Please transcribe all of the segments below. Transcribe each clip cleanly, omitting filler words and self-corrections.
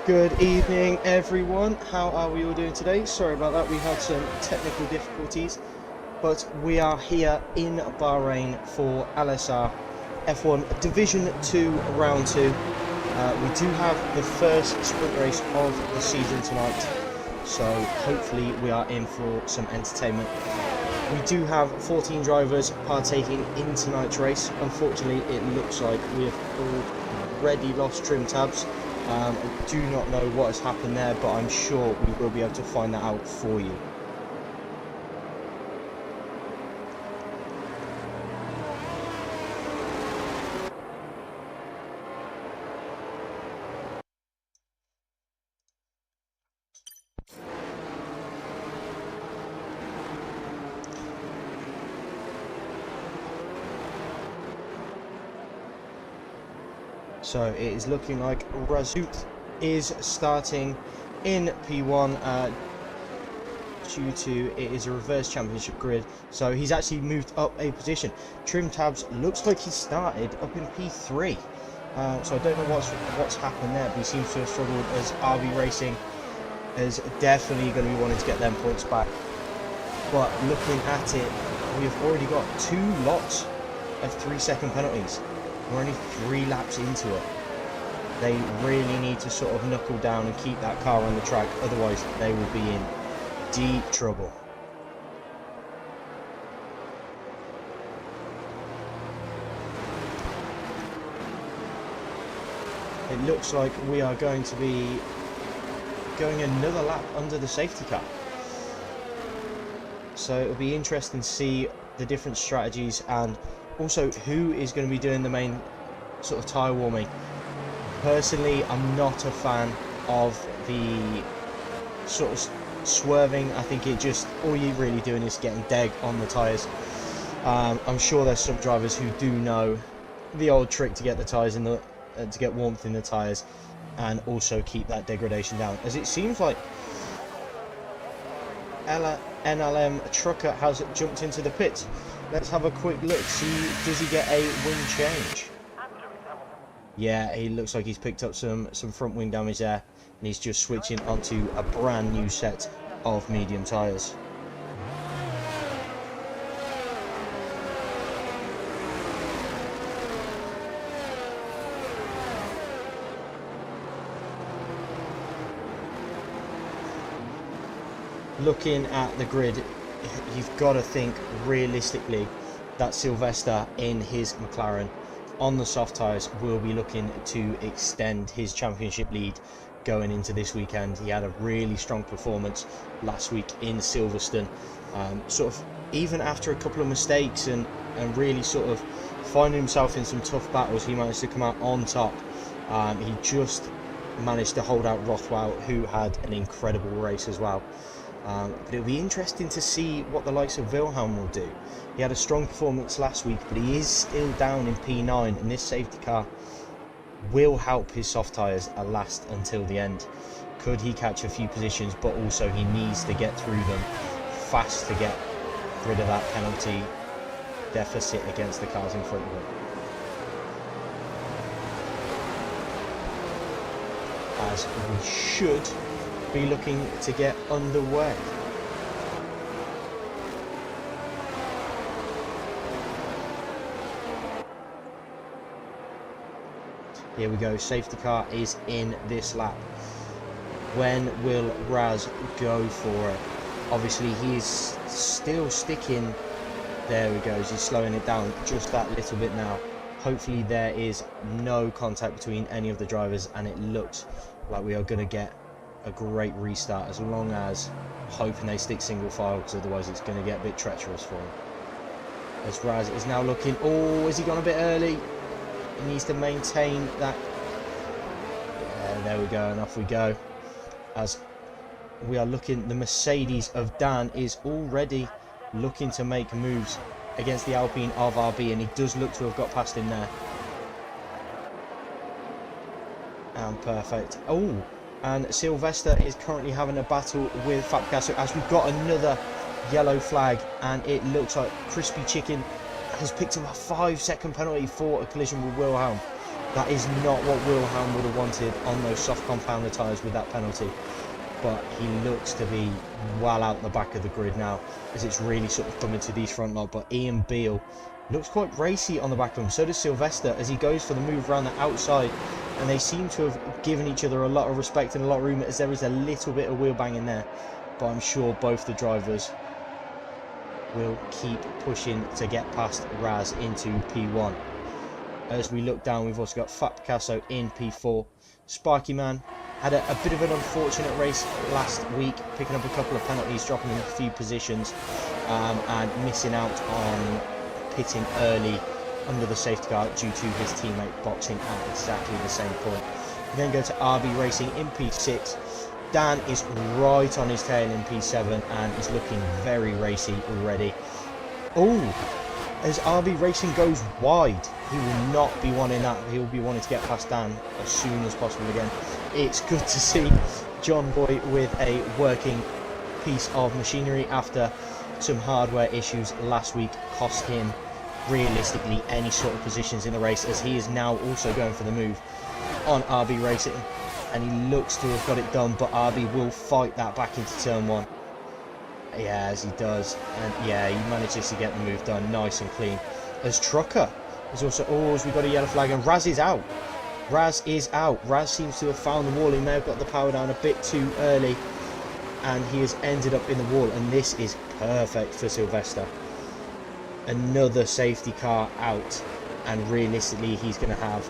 Good evening, everyone. How are we all doing today? Sorry about that, we had some technical difficulties, but we are here in Bahrain for LSR F1 Division 2 Round 2. We do have the first sprint race of the season tonight, so hopefully we are in for some entertainment. We do have 14 drivers partaking in tonight's race. Unfortunately, it looks like we have already lost trim tabs. I do not know what has happened there, but I'm sure we will be able to find that out for you. So it is looking like Razut is starting in P1 due to it is a reverse championship grid, so he's actually moved up a position. Trim tabs looks like he started up in P3, so I don't know what's happened there, but he seems to have struggled as RB Racing is definitely going to be wanting to get them points back. But looking at it, we have already got 2 lots of 3-second penalties. We're only 3 laps into it. They really need to sort of knuckle down and keep that car on the track, otherwise they will be in deep trouble. It looks like we are going to be going another lap under the safety car. So it'll be interesting to see the different strategies and also who is going to be doing the main sort of tyre warming. Personally, I'm not a fan of the sort of swerving. I think it just, all you're really doing is getting deg on the tyres. I'm sure there's some drivers who do know the old trick to get the tyres in the to get warmth in the tyres and also keep that degradation down, as it seems like NLM Trucker has jumped into the pits. Let's have a quick look, see, does he get a wing change? Yeah, he looks like he's picked up some front wing damage there, and he's just switching onto a brand new set of medium tyres. Looking at the grid, you've got to think realistically that Sylvester in his McLaren on the soft tyres will be looking to extend his championship lead going into this weekend. He had a really strong performance last week in Silverstone, sort of even after a couple of mistakes and really sort of finding himself in some tough battles, he managed to come out on top. He just managed to hold out Rothwell, who had an incredible race as well. But it'll be interesting to see what the likes of Wilhelm will do. He had a strong performance last week, but he is still down in P9, and this safety car will help his soft tyres last until the end. Could he catch a few positions, but also he needs to get through them fast to get rid of that penalty deficit against the cars in front of him. As we should be looking to get underway. Here we go, safety car is in this lap. When will Raz go for it? Obviously he is still sticking, there he goes, he's slowing it down just that little bit now. Hopefully there is no contact between any of the drivers, and it looks like we are going to get a great restart, as long as hoping they stick single file, because otherwise it's going to get a bit treacherous for him. As Raz is now looking, oh, has he gone a bit early? He needs to maintain that. Yeah, there we go, and off we go. As we are looking, the Mercedes of Dan is already looking to make moves against the Alpine of RB, and he does look to have got past him there. And perfect. Oh, and Sylvester is currently having a battle with Fat Picasso, as we've got another yellow flag, and it looks like Crispy Chicken has picked up a 5-second penalty for a collision with Wilhelm. That is not what Wilhelm would have wanted on those soft compounder tyres with that penalty. But he looks to be well out the back of the grid now, as it's really sort of coming to these front lot. But Ian Beale looks quite racy on the back of him. So does Sylvester, as he goes for the move around the outside. And they seem to have given each other a lot of respect and a lot of room, as there is a little bit of wheel banging there. But I'm sure both the drivers will keep pushing to get past Raz into P1. As we look down, we've also got Fat Picasso in P4. Sparky Man had a bit of an unfortunate race last week, picking up a couple of penalties, dropping in a few positions, and missing out on pitting early under the safety car due to his teammate boxing at exactly the same point. We then go to RB Racing in P6. Dan is right on his tail in P7 and is looking very racy already. Oh! As RB Racing goes wide, he will not be wanting that. He will be wanting to get past Dan as soon as possible again. It's good to see John Boy with a working piece of machinery after some hardware issues last week cost him realistically any sort of positions in the race, as he is now also going for the move on RB Racing, and he looks to have got it done, but RB will fight that back into turn 1. Yeah, as he does, and yeah, he manages to get the move done nice and clean. As Trucker is also, oh, as we got a yellow flag, and Raz is out. Raz is out. Raz seems to have found the wall. He may have got the power down a bit too early, and he has ended up in the wall, and this is perfect for Sylvester. Another safety car out, and realistically he's going to have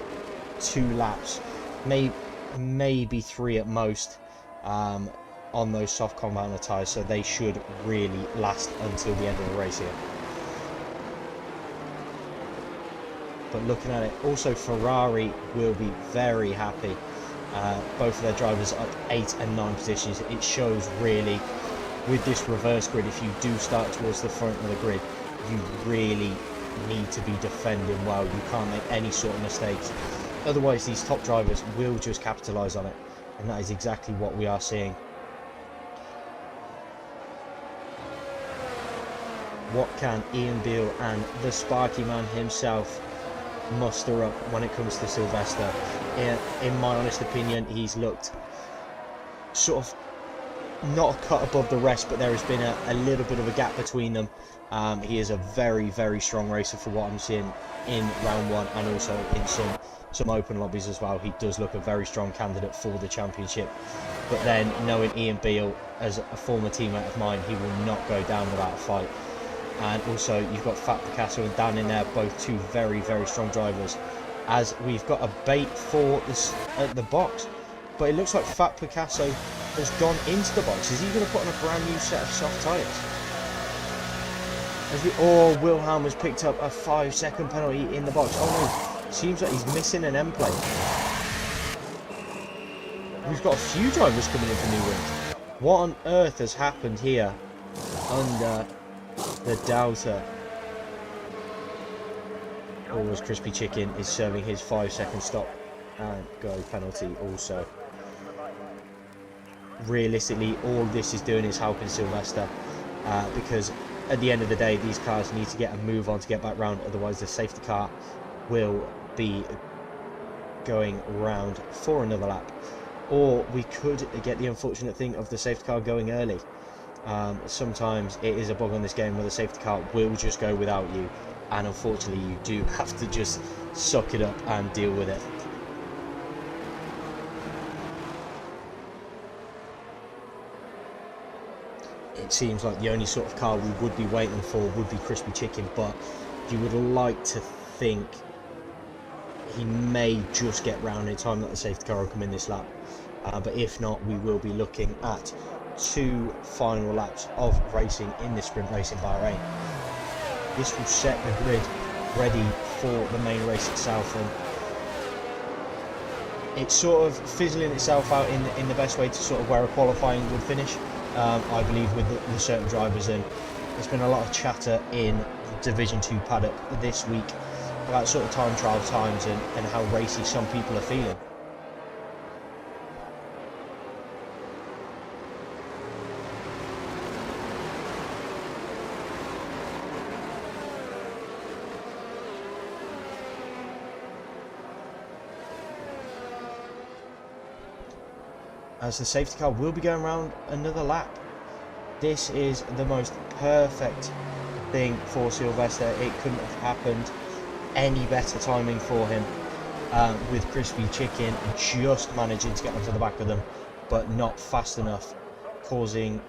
2 laps, maybe 3 at most, on those soft compounder tyres, so they should really last until the end of the race here. But looking at it, also Ferrari will be very happy. Both of their drivers up 8 and 9 positions. It shows really, with this reverse grid, if you do start towards the front of the grid, you really need to be defending well. You can't make any sort of mistakes. Otherwise, these top drivers will just capitalise on it. And that is exactly what we are seeing. What can Ian Beale and the Sparky Man himself muster up when it comes to Sylvester? In my honest opinion, he's looked sort of not a cut above the rest, but there has been a little bit of a gap between them. He is a very, very strong racer for what I'm seeing in round 1 and also in some open lobbies as well. He does look a very strong candidate for the championship. But then, knowing Ian Beale as a former teammate of mine, he will not go down without a fight. And also you've got Fat Picasso and Dan in there, both 2 very, very strong drivers. As we've got a bait for this at the box, but it looks like Fat Picasso has gone into the box. Is he going to put on a brand new set of soft tyres? Wilhelm has picked up a 5-second penalty in the box. Oh no, seems like he's missing an end plate. We've got a few drivers coming in for new wins. What on earth has happened here under the Delta? Always Crispy Chicken is serving his 5-second stop and go penalty also. Realistically, all this is doing is helping Sylvester, because at the end of the day, these cars need to get a move on to get back round, otherwise the safety car will be going round for another lap. Or we could get the unfortunate thing of the safety car going early. Sometimes it is a bug on this game where the safety car will just go without you, and unfortunately you do have to just suck it up and deal with it. It seems like the only sort of car we would be waiting for would be Crispy Chicken, but you would like to think he may just get round in time that the safety car will come in this lap. But if not, we will be looking at 2 final laps of racing in this sprint race in Bahrain. This will set the grid ready for the main race itself, and it's sort of fizzling itself out in the best way to sort of where a qualifying would finish, I believe, with certain drivers. And there's been a lot of chatter in the Division 2 paddock this week about sort of time trial times and how racy some people are feeling. as the safety car will be going around another lap. This is the most perfect thing for Sylvester. It couldn't have happened any better timing for him, with Crispy Chicken just managing to get onto the back of them, but not fast enough, causing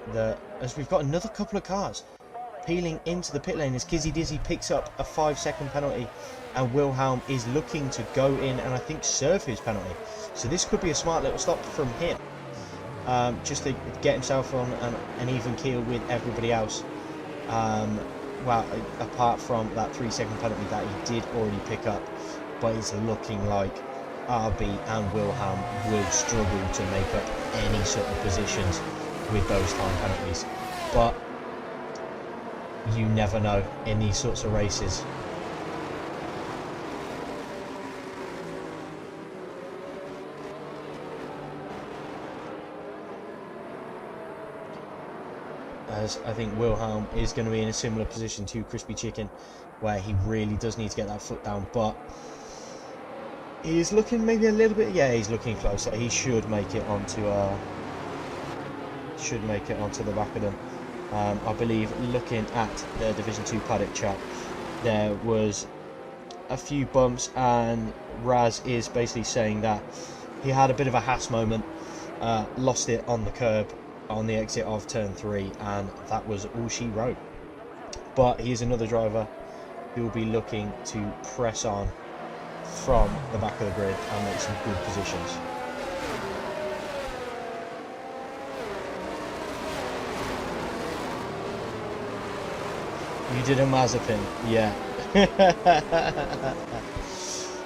as we've got another couple of cars peeling into the pit lane as Kizzy Dizzy picks up a 5-second penalty, and Wilhelm is looking to go in and I think serve his penalty. So this could be a smart little stop from him, just to get himself on an even keel with everybody else. Well, apart from that 3-second penalty that he did already pick up, but it's looking like RB and Wilhelm will struggle to make up any sort of positions with those time penalties. But you never know in these sorts of races. As I think Wilhelm is going to be in a similar position to Crispy Chicken, where he really does need to get that foot down, but he's looking maybe a little bit, yeah, he's looking closer. He should make it onto the back of them. I believe, looking at the Division 2 paddock chat, there was a few bumps, and Raz is basically saying that he had a bit of a Haas moment, lost it on the curb on the exit of turn 3, and that was all she wrote. But he's another driver who will be looking to press on from the back of the grid and make some good positions. You did a Mazepin, yeah.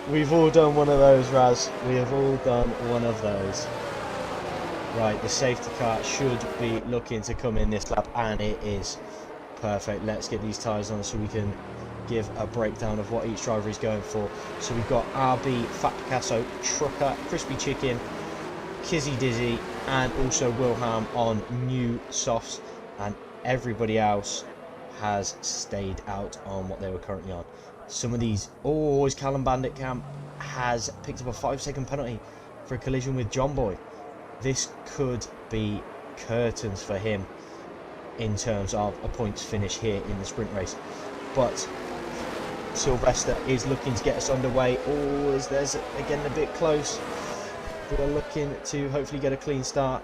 We've all done one of those, Raz. We have all done one of those. Right, the safety car should be looking to come in this lap, and it is. Perfect. Let's get these tyres on so we can give a breakdown of what each driver is going for. So we've got RB, Fat Picasso, Trucker, Crispy Chicken, Kizzy Dizzy, and also Wilhelm on new softs, and everybody else has stayed out on what they were currently on. Some of these, is Callum Bandit Camp has picked up a 5-second penalty for a collision with John Boy. This could be curtains for him in terms of a points finish here in the sprint race. But Sylvester is looking to get us underway. There's again a bit close. We're looking to hopefully get a clean start,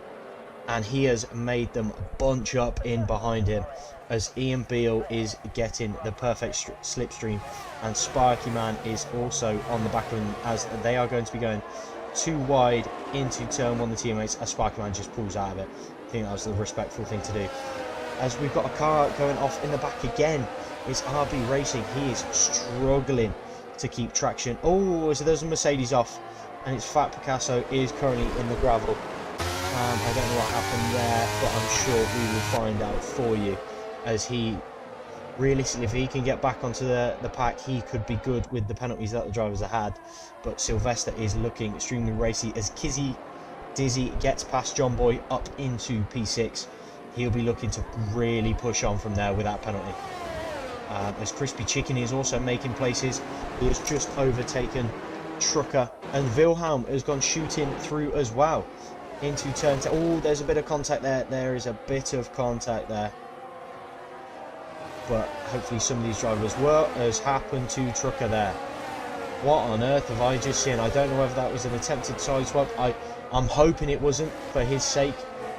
and he has made them bunch up in behind him as Ian Beale is getting the perfect slipstream, and Sparky Man is also on the back of him as they are going to be going too wide into turn 1, the teammates, as Sparky Man just pulls out of it. I think that was the respectful thing to do. As we've got a car going off in the back again, it's RB Racing. He is struggling to keep traction. So there's a Mercedes off, and it's Fat Picasso is currently in the gravel. I don't know what happened there, but I'm sure we will find out for you, as he, realistically, if he can get back onto the pack, he could be good with the penalties that the drivers have had. But Sylvester is looking extremely racy as Kizzy Dizzy gets past John Boy up into P6. He'll be looking to really push on from there with that penalty. As Crispy Chicken is also making places. He has just overtaken Trucker, and Wilhelm has gone shooting through as well into turn 10. There's a bit of contact there. There is a bit of contact there. But hopefully some of these drivers has happened to Trucker there. What on earth have I just seen? I don't know whether that was an attempted side swap. I'm hoping it wasn't, for his sake.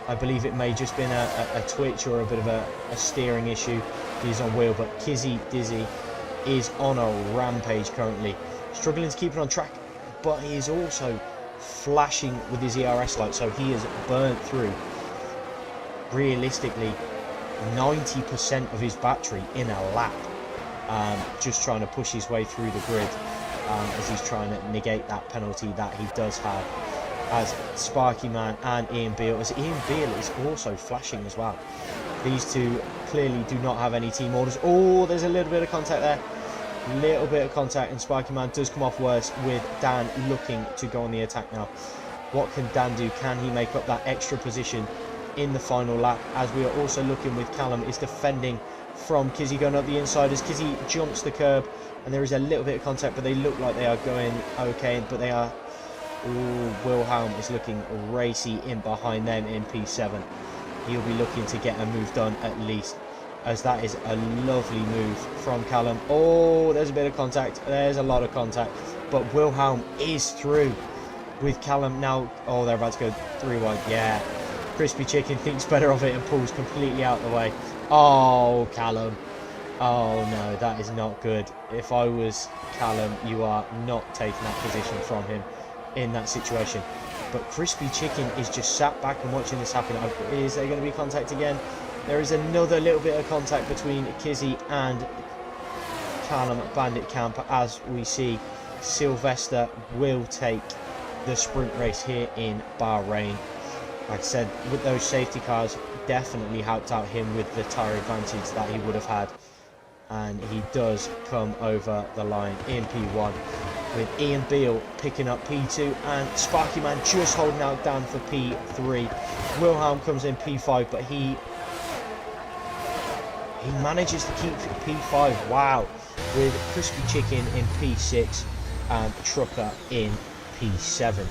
I believe it may just been a twitch or a bit of a steering issue. He's on wheel, but Kizzy Dizzy is on a rampage currently, struggling to keep it on track, but he is also flashing with his ERS light, so he is burnt through realistically 90% of his battery in a lap, just trying to push his way through the grid, as he's trying to negate that penalty that he does have, as Sparky Man and Ian Beale, as Ian Beale is also flashing as well. These two clearly do not have any team orders. There's a little bit of contact there. Little bit of contact, and Sparky Man does come off worse, with Dan looking to go on the attack now. What can Dan do? Can he make up that extra position in the final lap? As we are also looking with Callum is defending from Kizzy going up the inside as Kizzy jumps the curb, and there is a little bit of contact, but they look like they are going okay, but they are Ooh, Wilhelm is looking racy in behind them in P7. He'll be looking to get a move done at least, as that is a lovely move from Callum. Oh, there's a bit of contact. There's a lot of contact, but Wilhelm is through with Callum now. Oh, they're about to go 3 wide. Yeah, Crispy Chicken thinks better of it and pulls completely out the way. Oh, Callum. Oh no, that is not good. If I was Callum, you are not taking that position from him in that situation. But Crispy Chicken is just sat back and watching this happen. Is there going to be contact again? There is another little bit of contact between Kizzy and Callum at Bandit Camp, as we see Sylvester will take the sprint race here in Bahrain. Like I said, with those safety cars, definitely helped out him with the tyre advantage that he would have had. And he does come over the line in P1, with Ian Beale picking up P2 and Sparky Man just holding out down for P3. Wilhelm comes in P5, but he manages to keep P5. Wow, with Crispy Chicken in P6 and Trucker in P7.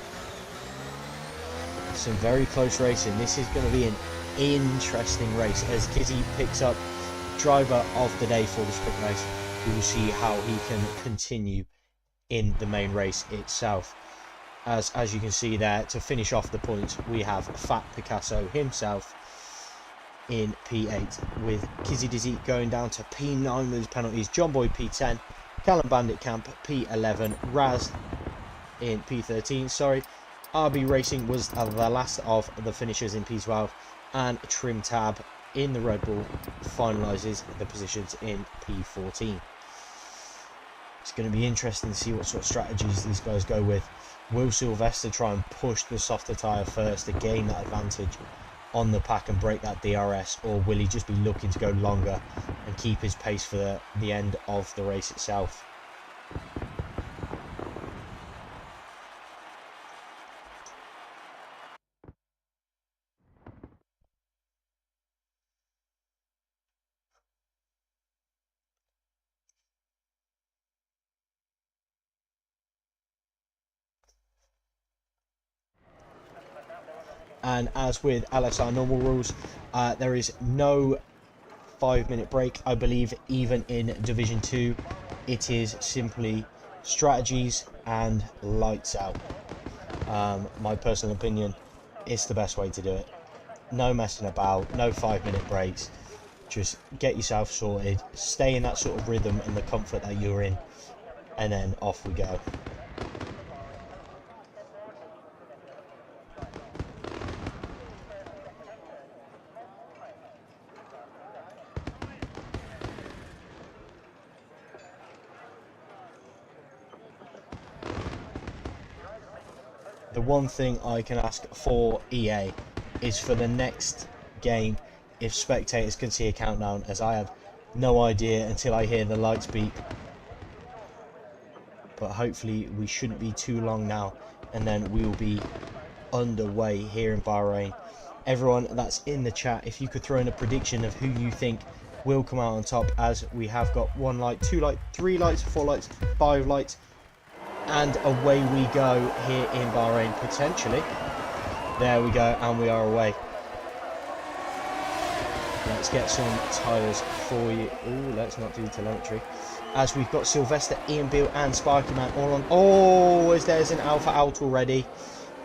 Some very close racing. This is going to be an interesting race as Kizzy picks up driver of the day for the sprint race. We will see how he can continue in the main race itself. As you can see there, to finish off the points, we have Fat Picasso himself in P8, with Kizzy Dizzy going down to P9 with his penalties, John Boy P10, Callum Bandit Camp P11, Raz in P13, sorry. RB Racing was the last of the finishers in P12, and Trim Tab in the Red Bull finalises the positions in P14. It's going to be interesting to see what sort of strategies these guys go with. Will Sylvester try and push the softer tyre first to gain that advantage on the pack and break that DRS, or will he just be looking to go longer and keep his pace for the end of the race itself? And as with LSR normal rules, there is no 5-minute break. I believe even in Division 2, it is simply strategies and lights out. My personal opinion, it's the best way to do it. No messing about, no 5-minute breaks. Just get yourself sorted, stay in that sort of rhythm and the comfort that you're in, and then off we go. The one thing I can ask for EA is for the next game, if spectators can see a countdown, as I have no idea until I hear the lights beep. But hopefully we shouldn't be too long now, and then we will be underway here in Bahrain. Everyone that's in the chat, if you could throw in a prediction of who you think will come out on top, as we have got 1 light, 2 light, 3 lights, 4 lights, 5 lights. And away we go here in Bahrain, potentially. There we go, and we are away. Let's get some tyres for you. Oh, let's not do telemetry. As we've got Sylvester, Ian Beale and Sparky Man all on. Oh, as there's an Alpha out already.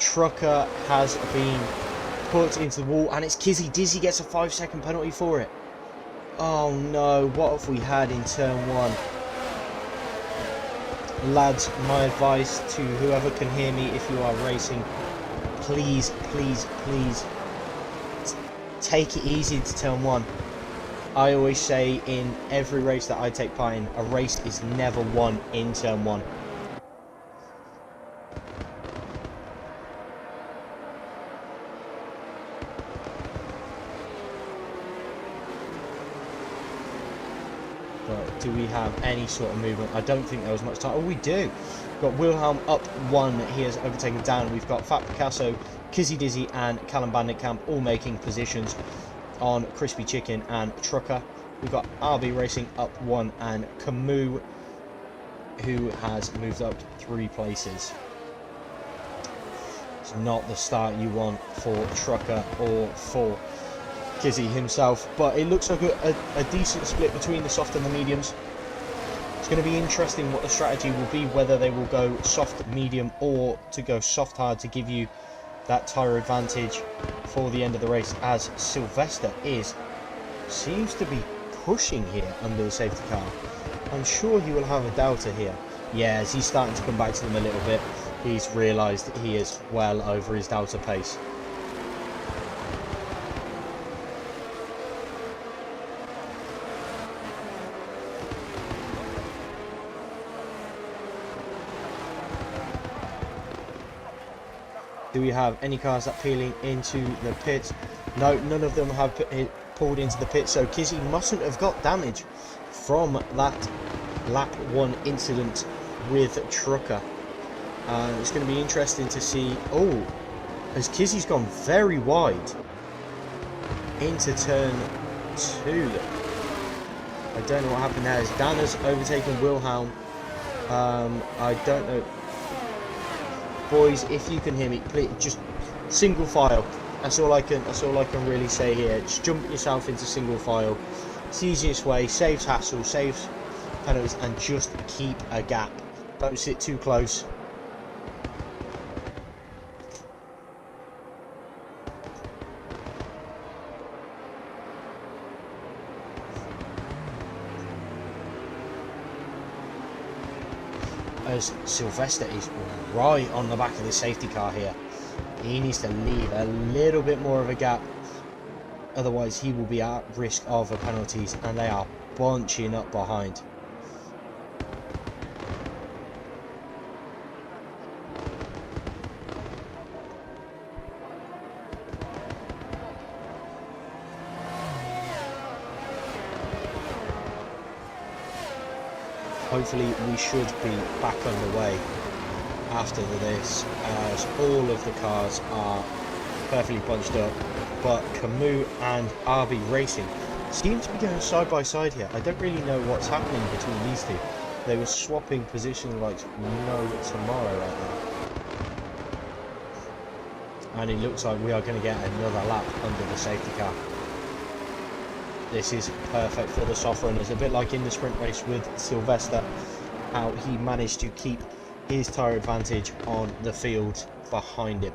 Trucker has been put into the wall, and it's Kizzy. Dizzy gets a 5-second penalty for it. Oh no, what have we had in turn 1? Lads, my advice to whoever can hear me, if you are racing, please, please, please take it easy into turn 1. I always say in every race that I take part in, a race is never won in turn 1. But do we have any sort of movement? I don't think there was much time. Oh, we do. Got Wilhelm up 1. He has overtaken down. We've got Fat Picasso, Kizzy Dizzy and Callum Bandit Camp all making positions on Crispy Chicken and Trucker. We've got RB Racing up 1 and Camus, who has moved up 3 places. It's not the start you want for Trucker or for Kizzy himself, but it looks like a decent split between the soft and the mediums. It's going to be interesting what the strategy will be, whether they will go soft medium or to go soft hard to give you that tyre advantage for the end of the race, as Sylvester seems to be pushing here under the safety car. I'm sure he will have a doubter here. Yeah, as he's starting to come back to them a little bit, he's realised he is well over his doubter pace. Do we have any cars that peeling into the pits? No, none of them have pulled into the pit, so Kizzy mustn't have got damage from that lap 1 incident with Trucker. It's going to be interesting to see. Oh, as Kizzy's gone very wide into turn 2. I don't know what happened there. As Dan has overtaken Wilhelm. I don't know. Boys, if you can hear me, please just single file. That's all I can really say here. Just jump yourself into single file. It's the easiest way, saves hassle, saves penalties, and just keep a gap. Don't sit too close. As Sylvester is right on the back of the safety car here. He needs to leave a little bit more of a gap, otherwise he will be at risk of penalties, and they are bunching up behind. Hopefully we should be back underway after this, as all of the cars are perfectly bunched up, but Camus and RB Racing seem to be going side by side here. I don't really know what's happening between these two. They were swapping positions like no tomorrow right now. And it looks like we are going to get another lap under the safety car. This is perfect for the soft runners, a bit like in the sprint race with Sylvester, how he managed to keep his tyre advantage on the field behind him.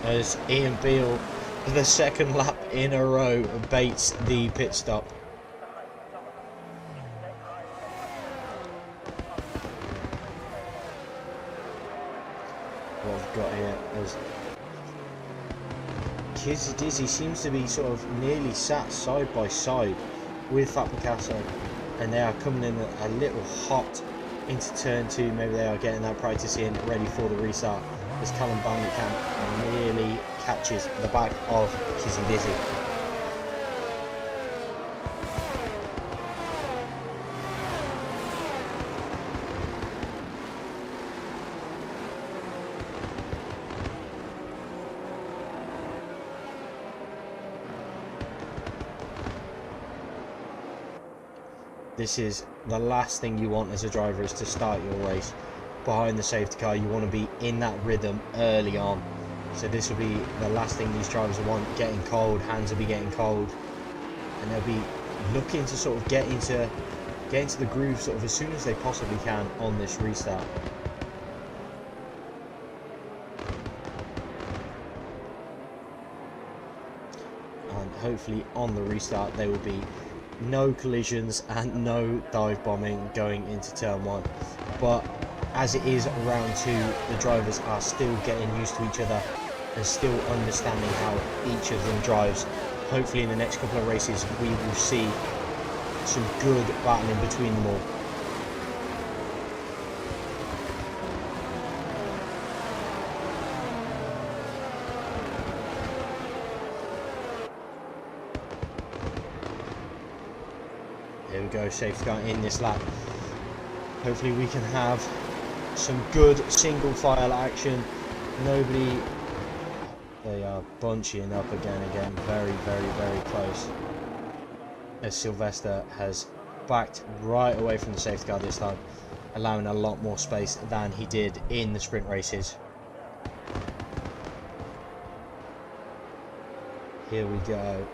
As Ian Beale, the second lap in a row, baits the pit stop. What I've got here is Kizzy Dizzy seems to be sort of nearly sat side by side with Fat Picasso, and they are coming in a little hot into turn 2. Maybe they are getting that practice in, ready for the restart, as Callum Bangerkamp nearly catches the back of Kizzy Dizzy. This is the last thing you want as a driver, is to start your race behind the safety car. You want to be in that rhythm early on. So this will be the last thing these drivers will want, getting cold, hands will be getting cold. And they'll be looking to sort of get into the groove sort of as soon as they possibly can on this restart. And hopefully on the restart there will be no collisions and no dive bombing going into turn 1. But as it is round 2, the drivers are still getting used to each other and still understanding how each of them drives. Hopefully in the next couple of races we will see some good battling between them all. There we go, safety car in this lap. Hopefully we can have some good single file action. Nobody They are bunching up again and getting very, very, very close. As Sylvester has backed right away from the safety car this time, allowing a lot more space than he did in the sprint races. Here we go.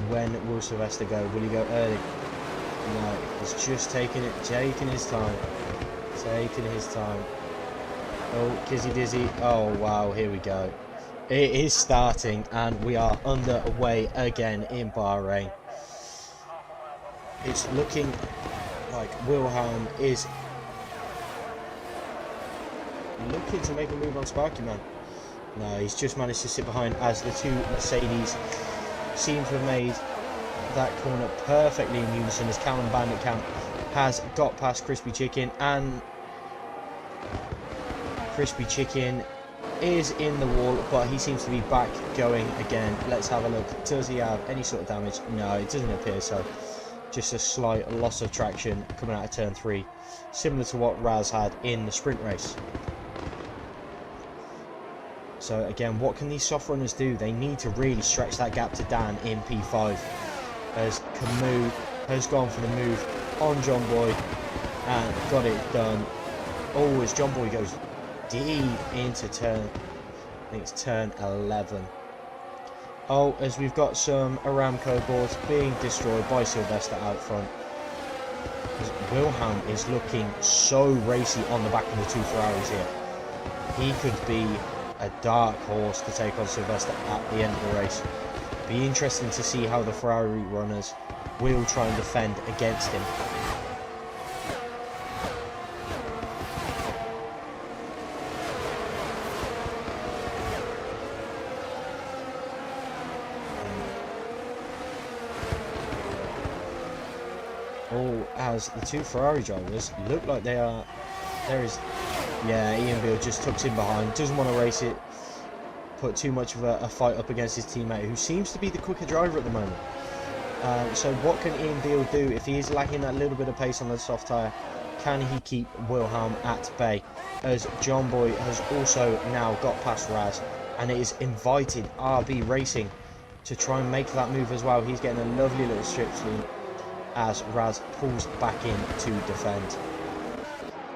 When will Sylvester go? Will he go early? No, he's just taking his time. Taking his time. Oh, Kizzy Dizzy. Oh, wow, here we go. It is starting, and we are underway again in Bahrain. It's looking like Wilhelm is looking to make a move on Sparky Man. No, he's just managed to sit behind as the two Mercedes seem to have made that corner perfectly in unison as Callum Bandit Camp has got past Crispy Chicken, and Crispy Chicken is in the wall, but he seems to be back going again. Let's have a look. Does he have any sort of damage? No, it doesn't appear so. Just a slight loss of traction coming out of turn 3, similar to what Raz had in the sprint race. So again, what can these soft runners do? They need to really stretch that gap to Dan in P5, as Camus has gone for the move on John Boy and got it done. Oh, as John Boy goes deep into turn, I think it's turn 11. Oh, as we've got some Aramco boards being destroyed by Sylvester out front. As Wilhelm is looking so racy on the back of the two Ferraris here. He could be a dark horse to take on Sylvester at the end of the race. Be interesting to see how the Ferrari runners will try and defend against him. Oh, as the two Ferrari drivers look like they are, yeah, Ian Beale just tucks in behind, doesn't want to race it, put too much of a fight up against his teammate, who seems to be the quicker driver at the moment. So what can Ian Beale do if he is lacking that little bit of pace on the soft tyre? Can he keep Wilhelm at bay? As John Boy has also now got past Raz, and it is invited RB Racing to try and make that move as well. He's getting a lovely little strip lead as Raz pulls back in to defend.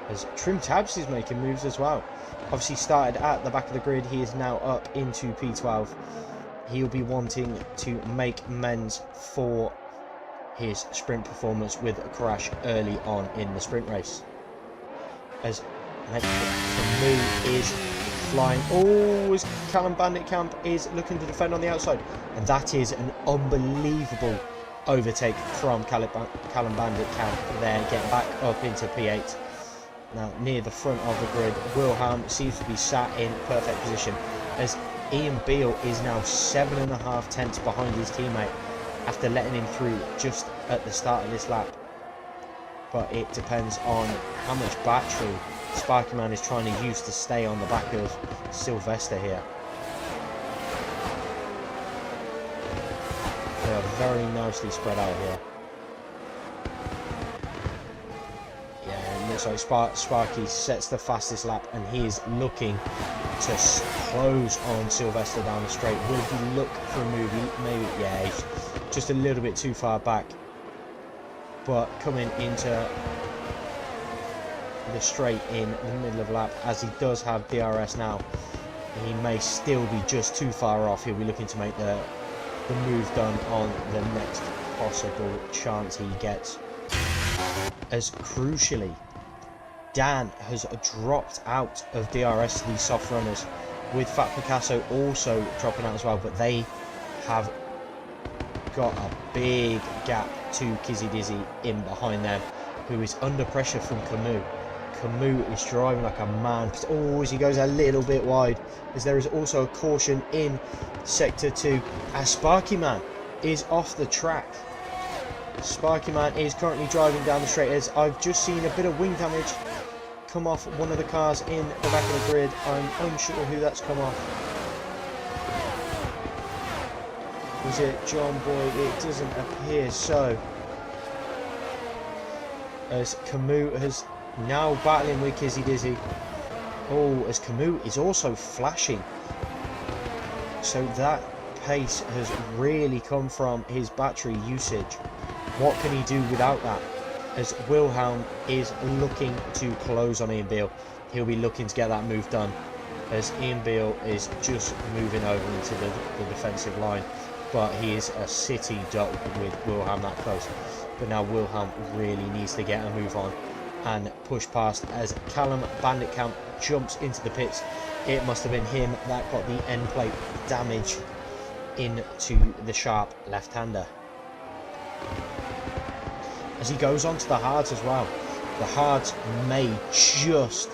As Trim Tabs is making moves as well. Obviously started at the back of the grid, he is now up into P12. He'll be wanting to make amends for his sprint performance with a crash early on in the sprint race. As Camus is flying. Oh, as Callum Bandit Camp is looking to defend on the outside. And that is an unbelievable overtake from Callum Bandit Camp there, getting back up into P8. Now near the front of the grid, Wilhelm seems to be sat in perfect position, as Ian Beale is now 7.5 tenths behind his teammate after letting him through just at the start of this lap. But it depends on how much battery Sparky Man is trying to use to stay on the back of Sylvester here. They are very nicely spread out here. Yeah, it looks like Sparky sets the fastest lap, and he is looking to close on Sylvester down the straight. Will he look for a move? Maybe, yeah, he's just a little bit too far back. But coming into the straight in the middle of the lap, as he does have DRS now, he may still be just too far off. He'll be looking to make the move done on the next possible chance he gets. As crucially, Dan has dropped out of DRS to these soft runners, with Fat Picasso also dropping out as well, but they have got a big gap to Kizzy Dizzy in behind them, who is under pressure from Camus. Camus is driving like a man. Oh, as he goes a little bit wide, as there is also a caution in Sector 2, as Sparky Man is off the track. Sparky Man is currently driving down the straight, as I've just seen a bit of wing damage come off one of the cars in the back of the grid. I'm unsure who that's come off. Was it John Boy? It doesn't appear so. As Camus has now battling with Kizzy Dizzy. Oh, as Camus is also flashing. So that pace has really come from his battery usage. What can he do without that? As Wilhelm is looking to close on Ian Beale. He'll be looking to get that move done, as Ian Beale is just moving over into the defensive line. But he is a city duck with Wilhelm that close. But now Wilhelm really needs to get a move on and push past, as Callum Banditcamp jumps into the pits. It must have been him that got the end plate damage into the sharp left-hander. As he goes on to the hards as well. The hards may just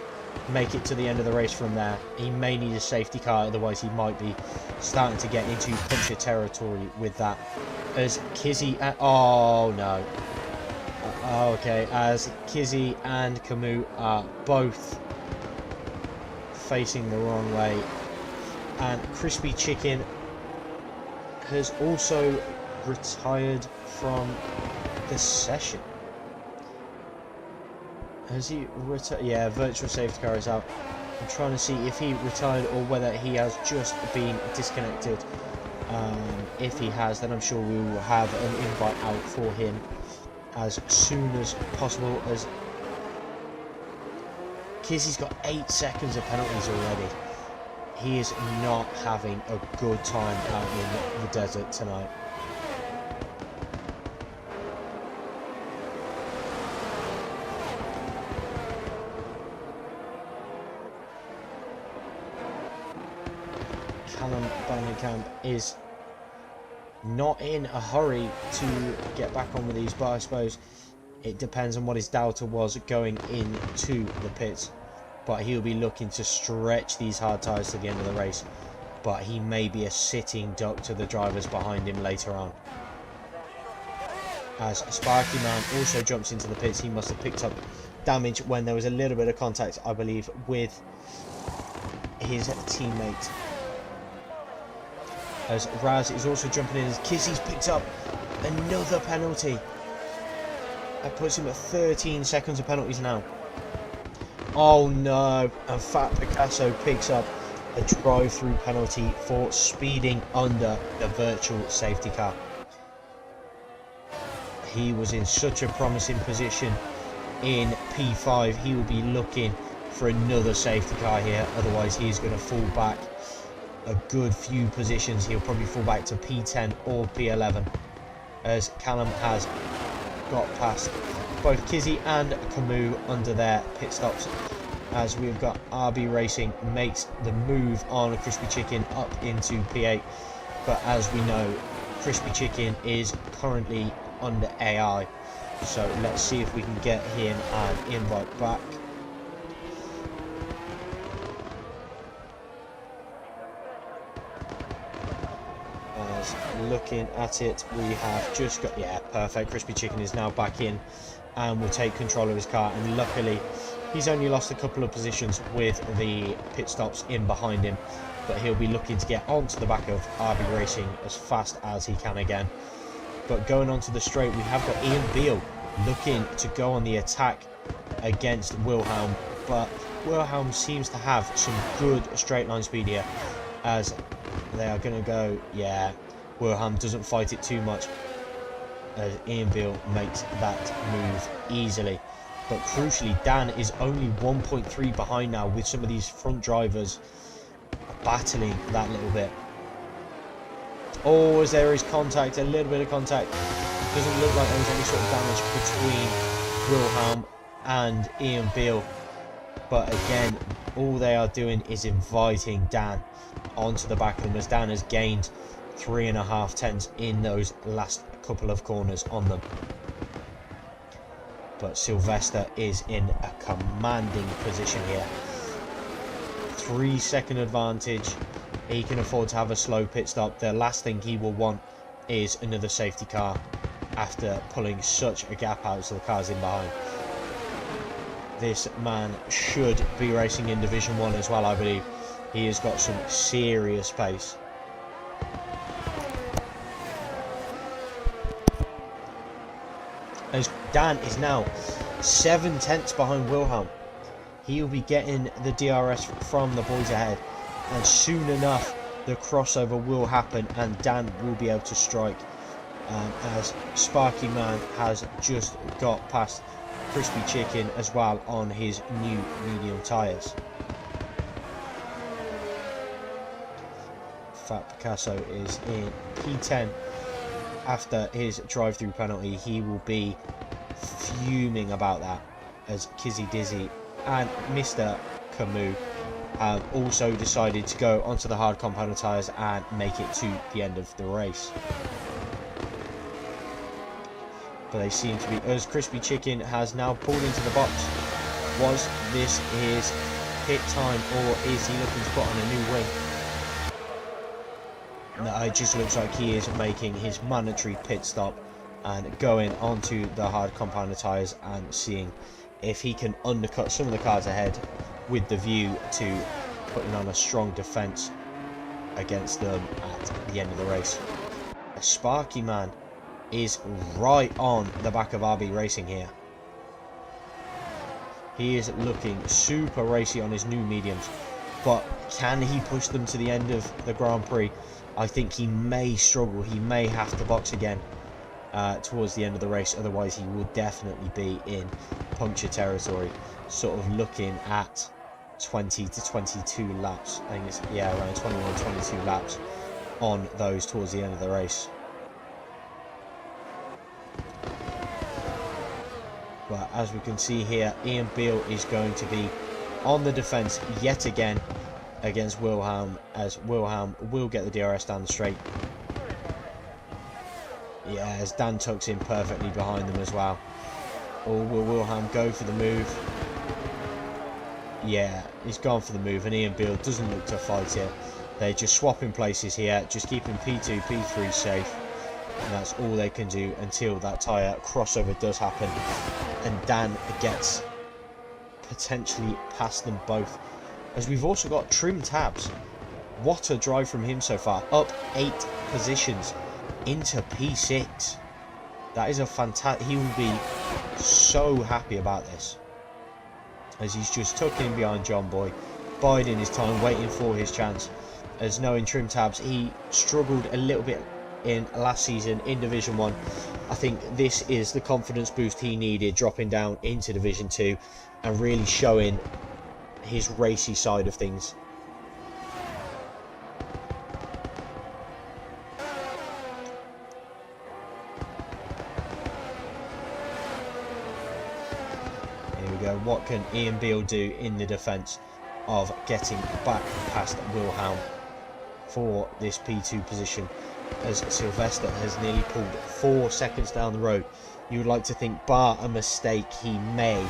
make it to the end of the race from there. He may need a safety car, otherwise he might be starting to get into puncher territory with that. As Kizzy oh no. Okay, as Kizzy and Camus are both facing the wrong way, and Crispy Chicken has also retired from the session. Has he retired? Yeah, virtual safety car is out. I'm trying to see if he retired or whether he has just been disconnected. If he has, then I'm sure we will have an invite out for him as soon as possible, as Kizzy's got 8 seconds of penalties already. He is not having a good time out in the desert tonight. Callum Bandicamp is not in a hurry to get back on with these, but I suppose it depends on what his delta was going into the pits. But he'll be looking to stretch these hard tyres to the end of the race. But he may be a sitting duck to the drivers behind him later on. As Sparky Man also jumps into the pits, he must have picked up damage when there was a little bit of contact, I believe, with his teammate. As Raz is also jumping in, as Kizzy's picked up another penalty. That puts him at 13 seconds of penalties now. Oh no, and Fat Picasso picks up a drive-through penalty for speeding under the virtual safety car. He was in such a promising position in P5. He will be looking for another safety car here, otherwise he's going to fall back a good few positions. He'll probably fall back to P10 or P11, as Callum has got past both Kizzy and Camus under their pit stops, as we've got RB Racing makes the move on Crispy Chicken up into P8. But as we know, Crispy Chicken is currently under AI, so let's see if we can get him an invite back. Looking at it, we have just got, yeah, perfect. Crispy Chicken is now back in and will take control of his car, and luckily he's only lost a couple of positions with the pit stops in behind him, but he'll be looking to get onto the back of RB Racing as fast as he can again. But going onto the straight, we have got Ian Beale looking to go on the attack against Wilhelm, but Wilhelm seems to have some good straight line speed here, as they are going to go, yeah, Wilhelm doesn't fight it too much, as Ian Beale makes that move easily. But crucially, Dan is only 1.3 behind now, with some of these front drivers battling that little bit. Oh, as there is contact, a little bit of contact. Doesn't look like there was any sort of damage between Wilhelm and Ian Beale. But again, all they are doing is inviting Dan onto the back of them, as Dan has gained 3.5 tenths in those last couple of corners on them. But Sylvester is in a commanding position here. 3-second advantage. He can afford to have a slow pit stop. The last thing he will want is another safety car after pulling such a gap out to the cars in behind. This man should be racing in Division 1 as well, I believe. He has got some serious pace. As Dan is now 7 tenths behind Wilhelm. He'll be getting the DRS from the boys ahead, and soon enough the crossover will happen and Dan will be able to strike, as Sparky Man has just got past Crispy Chicken as well on his new medium tyres. Fat Picasso is in P10 after his drive-through penalty. He will be fuming about that, as Kizzy Dizzy and Mr. Camus have also decided to go onto the hard compound tyres and make it to the end of the race. But they seem to be, as Crispy Chicken has now pulled into the box. Was this his pit time, or is he looking to put on a new wing? No, it just looks like he is making his mandatory pit stop and going onto the hard compound tyres and seeing if he can undercut some of the cars ahead, with the view to putting on a strong defence against them at the end of the race. A Sparky Man is right on the back of RB Racing here. He is looking super racy on his new mediums, but can he push them to the end of the Grand Prix? I think he may struggle. He may have to box again towards the end of the race, otherwise he will definitely be in puncture territory, sort of looking at 20 to 22 laps. I think it's, yeah, around 21, 22 laps on those towards the end of the race. But as we can see here, Ian Beale is going to be on the defence yet again against Wilhelm, as Wilhelm will get the DRS down the straight. Yeah, as Dan tucks in perfectly behind them as well. Or will Wilhelm go for the move? Yeah, he's gone for the move, and Ian Beale doesn't look to fight it. They're just swapping places here, just keeping P2, P3 safe. And that's all they can do until that tyre crossover does happen. And Dan gets potentially past them both. As we've also got Trim Tabs. What a drive from him so far. Up 8 positions into P6. That is a fantastic... He will be so happy about this, as he's just tucking in behind John Boy, biding his time, waiting for his chance. As knowing Trim Tabs, he struggled a little bit in last season in Division 1. I think this is the confidence boost he needed, dropping down into Division 2 and really showing his racy side of things. Here we go. What can Ian Beale do in the defence of getting back past Wilhelm for this P2 position, as Sylvester has nearly pulled 4 seconds down the road. You would like to think, bar a mistake, he may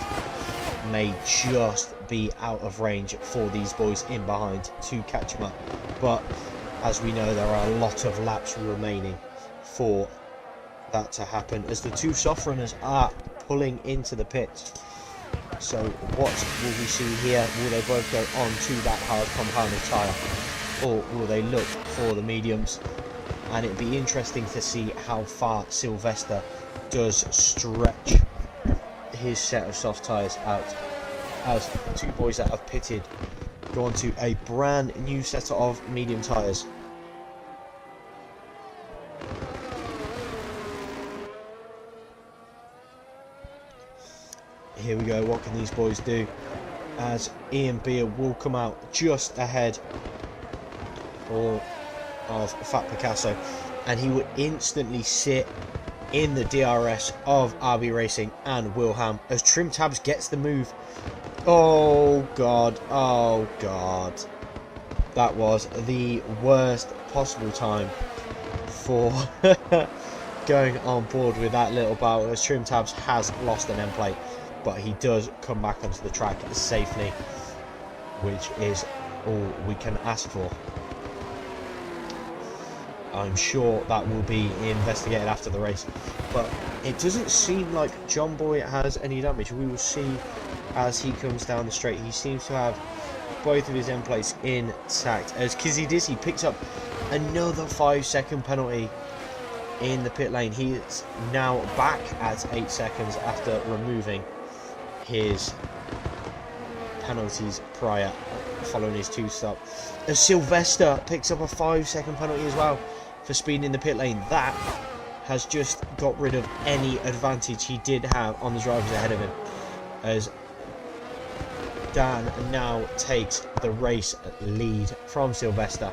just be out of range for these boys in behind to catch him up. But as we know, there are a lot of laps remaining for that to happen, as the two soft runners are pulling into the pits. So what will we see here? Will they both go on to that hard compounded tyre, or will they look for the mediums? And it'd be interesting to see how far Sylvester does stretch his set of soft tyres out, as the two boys that have pitted go on to a brand new set of medium tyres. Here we go. What can these boys do? As Ian Beale will come out just ahead of Fat Picasso, and he would instantly sit in the DRS of RB Racing and Wilhelm, as Trim Tabs gets the move. Oh god, oh god, that was the worst possible time for going on board with that little battle, as Trim Tabs has lost an end plate, but he does come back onto the track safely, which is all we can ask for. I'm sure that will be investigated after the race, but it doesn't seem like John Boy has any damage. We will see as he comes down the straight. He seems to have both of his end plates intact, as Kizzy Dizzy picks up another 5-second penalty in the pit lane. He is now back at 8 seconds after removing his penalties prior, following his 2-stop. As Sylvester picks up a 5-second penalty as well for speeding in the pit lane. That has just got rid of any advantage he did have on the drivers ahead of him, as Dan now takes the race lead from Sylvester.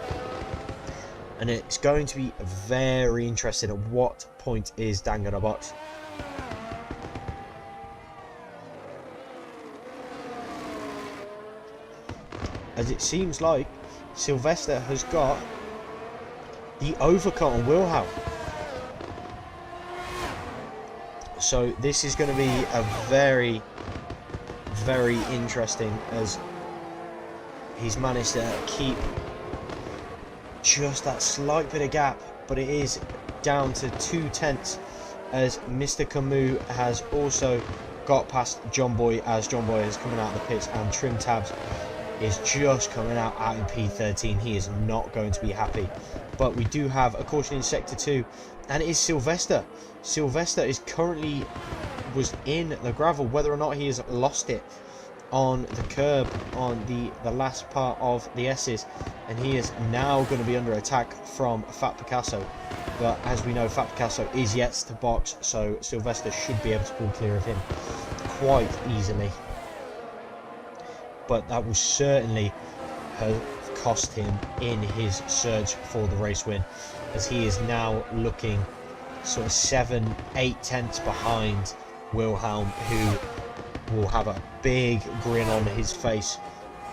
And it's going to be very interesting at what point is Dan going to box. As it seems like Sylvester has got the overcut on Wilhelm. So this is going to be a very, very interesting, as he's managed to keep just that slight bit of gap, but it is down to 2/10, as Mr. Camus has also got past John Boy, as John Boy is coming out of the pits, and Trim Tabs is just coming out in P13. He is not going to be happy. But we do have a caution in Sector 2, and it is Sylvester. Sylvester is currently was in the gravel. Whether or not he has lost it on the curb on the last part of the S's, and he is now going to be under attack from Fat Picasso. But as we know, Fat Picasso is yet to box, so Sylvester should be able to pull clear of him quite easily. But that will certainly have cost him in his search for the race win, as he is now looking sort of 7-8 tenths behind Wilhelm, who will have a big grin on his face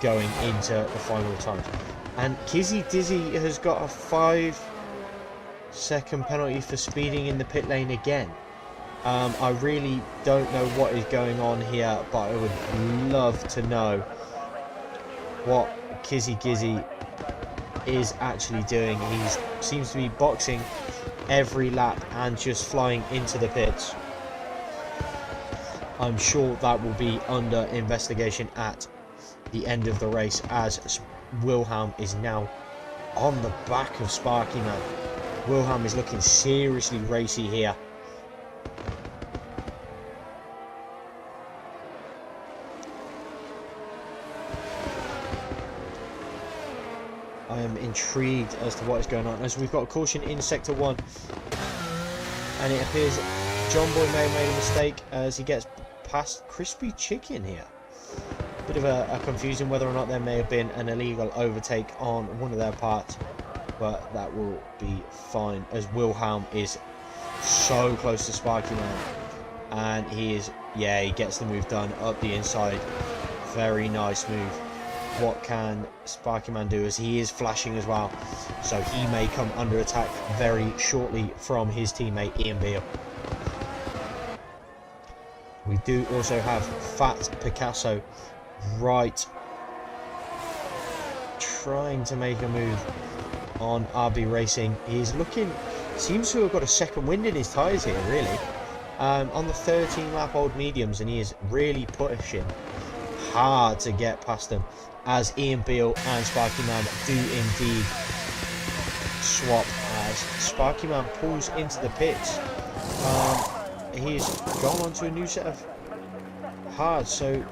going into the final times. And Kizzy Dizzy has got a 5-second penalty for speeding in the pit lane again. I really don't know what is going on here, but I would love to know what Kizzy Gizzy is actually doing. He seems to be boxing every lap and just flying into the pits. I'm sure that will be under investigation at the end of the race, as Wilhelm is now on the back of Sparky Man. Wilhelm is looking seriously racy here. I am intrigued as to what is going on, as we've got a caution in Sector 1, and it appears John Boy may have made a mistake as he gets past Crispy Chicken here. Bit of a confusion whether or not there may have been an illegal overtake on one of their parts, but that will be fine, as Wilhelm is so close to Sparky Man, and he gets the move done up the inside. Very nice move. What can Sparky Man do, as he is flashing as well, so he may come under attack very shortly from his teammate Ian Beale. We do also have Fat Picasso right trying to make a move on RB Racing. He's looking, seems to have got a second wind in his tyres here, really, on the 13 lap old mediums, and he is really pushing hard to get past them, as Ian Beale and Sparky Man do indeed swap, as Sparky Man pulls into the pits. He's gone on to a new set of hards, so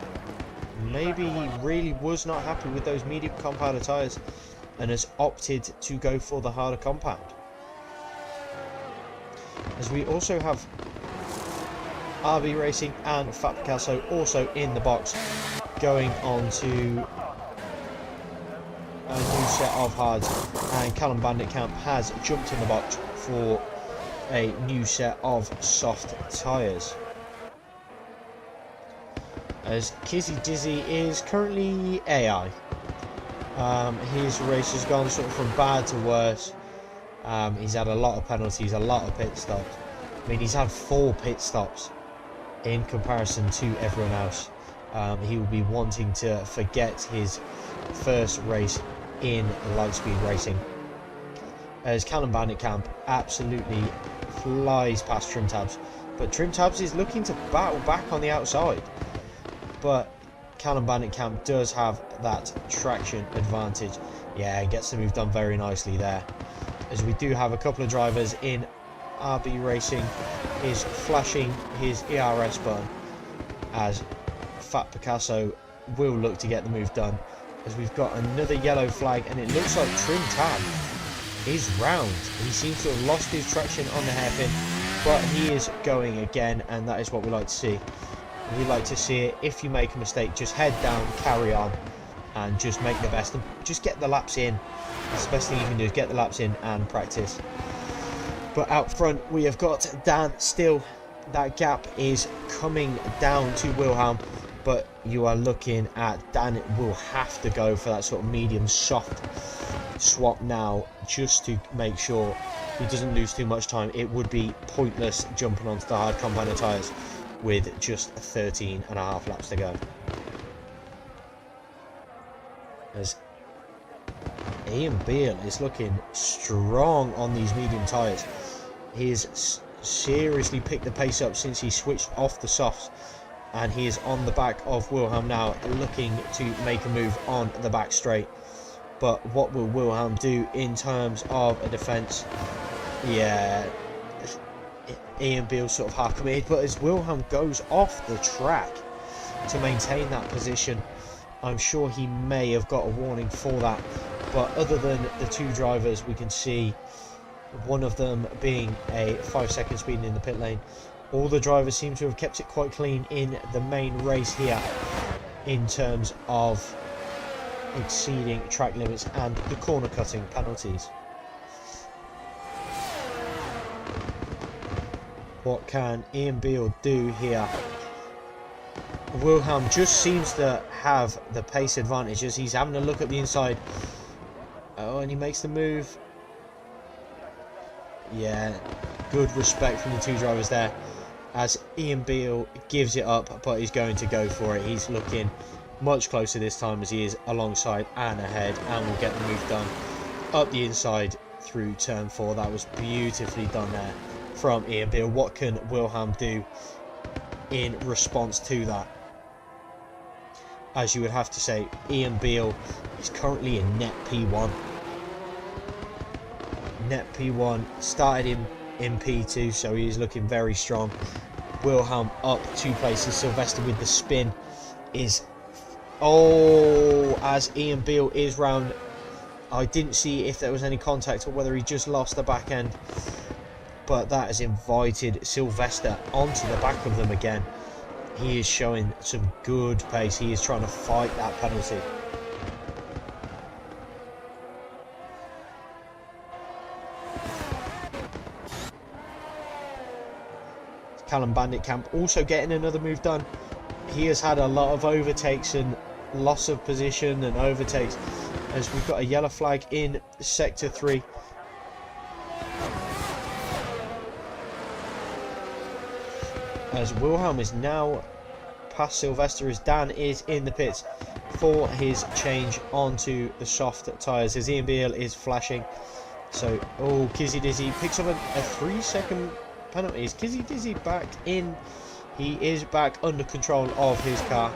maybe he really was not happy with those medium compound tyres and has opted to go for the harder compound. As we also have RB Racing and Fat Picasso also in the box, going on to a new set of hards, and Callum Bandit Camp has jumped in the box for a new set of soft tyres. As Kizzy Dizzy is currently AI. His race has gone sort of from bad to worse. He's had a lot of penalties, a lot of pit stops. I mean, he's had 4 pit stops in comparison to everyone else. He will be wanting to forget his first race in Lightspeed Racing, as Callum Bandit Camp absolutely flies past Trim Tabs, but Trim Tabs is looking to battle back on the outside, but Callum Bandit Camp does have that traction advantage. Yeah, gets the move done very nicely there, as we do have a couple of drivers in. RB Racing is flashing his ERS button, as Fat Picasso will look to get the move done, as we've got another yellow flag, and it looks like Trim Tab is round. He seems to have lost his traction on the hairpin, but he is going again, and that is what we like to see. We like to see it. If you make a mistake, just head down, carry on, and just make the best, and just get the laps in. That's the best thing you can do, is get the laps in and practice. But out front we have got Dan still. That gap is coming down to Wilhelm, but you are looking at Dan will have to go for that sort of medium soft swap now, just to make sure he doesn't lose too much time. It would be pointless jumping onto the hard compound tyres with just 13.5 laps to go. As Ian Beale is looking strong on these medium tyres. He has seriously picked the pace up since he switched off the softs, and he is on the back of Wilhelm now, looking to make a move on the back straight. But what will Wilhelm do in terms of a defence? Yeah, Ian Beale sort of half committed, but as Wilhelm goes off the track to maintain that position, I'm sure he may have got a warning for that. But other than the two drivers, we can see one of them being a 5-second speed in the pit lane. All the drivers seem to have kept it quite clean in the main race here in terms of exceeding track limits and the corner cutting penalties. What can Ian Beale do here? Wilhelm just seems to have the pace advantage as he's having a look at the inside. Oh, and he makes the move. Yeah, good respect from the two drivers there, as Ian Beale gives it up, but he's going to go for it. He's looking much closer this time, as he is alongside and ahead, and will get the move done up the inside through turn 4. That was beautifully done there from Ian Beale. What can Wilhelm do in response to that? As you would have to say, Ian Beale is currently in net P1. Net P1, started in P2, so he is looking very strong. Wilhelm up 2 places. Sylvester with the spin is... Oh, as Ian Beale is round. I didn't see if there was any contact or whether he just lost the back end, but that has invited Sylvester onto the back of them again. He is showing some good pace. He is trying to fight that penalty. Callum Banditkamp also getting another move done. He has had a lot of overtakes and loss of position and overtakes, as we've got a yellow flag in sector 3. As Wilhelm is now past Sylvester, as Dan is in the pits for his change onto the soft tyres, as Ian Beale is flashing. So, oh, Kizzy Dizzy picks up a 3-second penalty. Is Kizzy Dizzy back in? He is back under control of his car.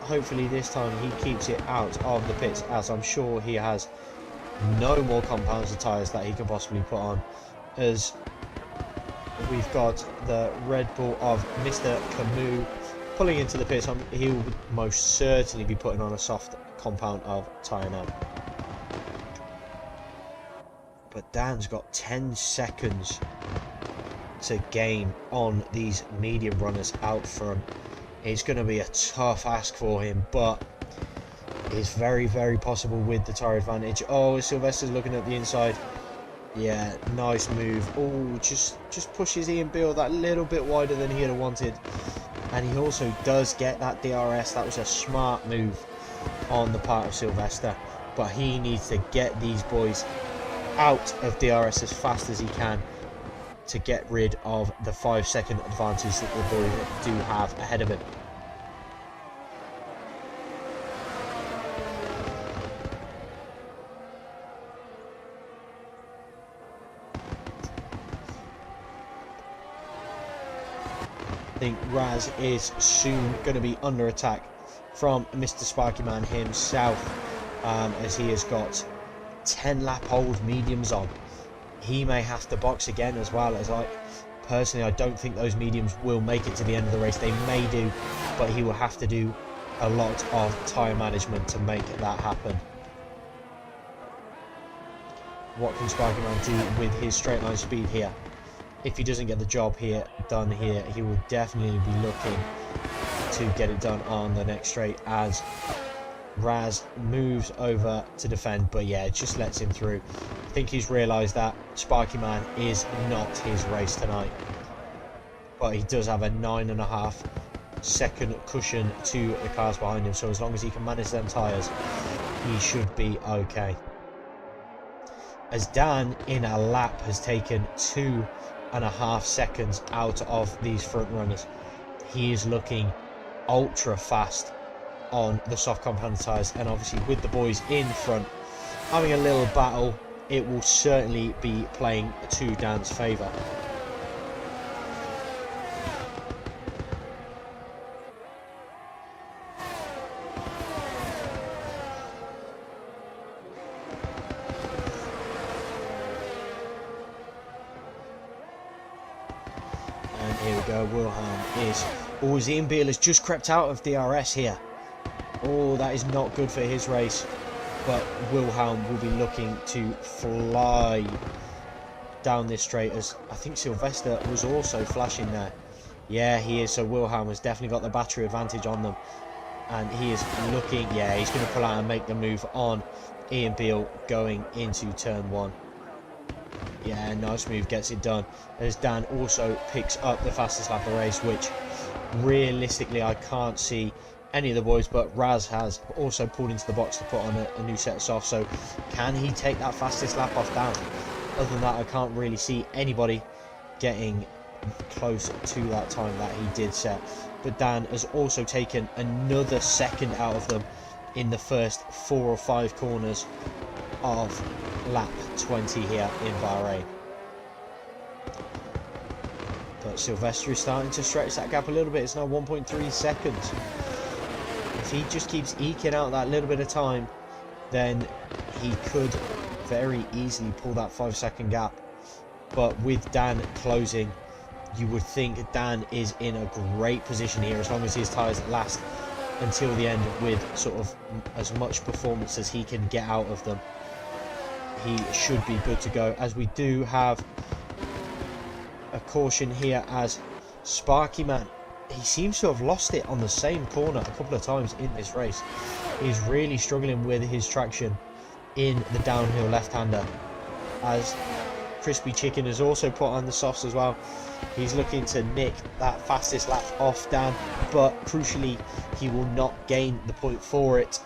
Hopefully this time he keeps it out of the pits, as I'm sure he has no more compounds of tyres that he can possibly put on, as we've got the Red Bull of Mr. Camus pulling into the pits. He will most certainly be putting on a soft compound of tyre now. But Dan's got 10 seconds to gain on these medium runners out front. It's going to be a tough ask for him, but it's very, very possible with the tyre advantage. Oh, Sylvester's looking at the inside. Yeah, nice move. Oh, just pushes Ian Beale that little bit wider than he had wanted. And he also does get that DRS. That was a smart move on the part of Sylvester. But he needs to get these boys out of DRS as fast as he can to get rid of the 5-second advantage that the boys do have ahead of him. I think Raz is soon going to be under attack from Mr. Sparky Man himself, as he has got 10 lap old mediums on. He may have to box again, as well as personally I don't think those mediums will make it to the end of the race. They may do, but he will have to do a lot of tyre management to make that happen. What can Sparky Man do with his straight line speed here? If he doesn't get the job here done here, he will definitely be looking to get it done on the next straight as Raz moves over to defend, but yeah, it just lets him through. I think he's realised that Sparky Man is not his race tonight, but he does have a 9.5 second cushion to the cars behind him, so as long as he can manage them tyres, he should be okay. As Dan in a lap has taken 2.5 seconds out of these front runners, he is looking ultra fast on the soft compound tyres, and obviously with the boys in front having a little battle, it will certainly be playing to Dan's favour. And here we go, Wilhelm is... Oh, Ian Beale has just crept out of DRS here. Oh, that is not good for his race, but Wilhelm will be looking to fly down this straight, as I think Sylvester was also flashing there. Yeah, he is, so Wilhelm has definitely got the battery advantage on them, and he is looking, yeah, he's going to pull out and make the move on Ian Beale going into turn 1. Yeah, nice move, gets it done, as Dan also picks up the fastest lap of the race, which realistically I can't see any of the boys, but Raz has also pulled into the box to put on a new set of softs, so can he take that fastest lap off Dan? Other than that, I can't really see anybody getting close to that time that he did set, but Dan has also taken another second out of them in the first 4 or 5 corners of lap 20 here in Bahrain. But Sylvester is starting to stretch that gap a little bit. It's now 1.3 seconds. If he just keeps eking out that little bit of time, then he could very easily pull that 5-second gap. But with Dan closing, you would think Dan is in a great position here, as long as his tyres last until the end with sort of as much performance as he can get out of them. He should be good to go, as we do have a caution here as Sparky Man, he seems to have lost it on the same corner a couple of times in this race. He's really struggling with his traction in the downhill left-hander, as Crispy Chicken has also put on the softs as well. He's looking to nick that fastest lap off Dan, but crucially he will not gain the point for it.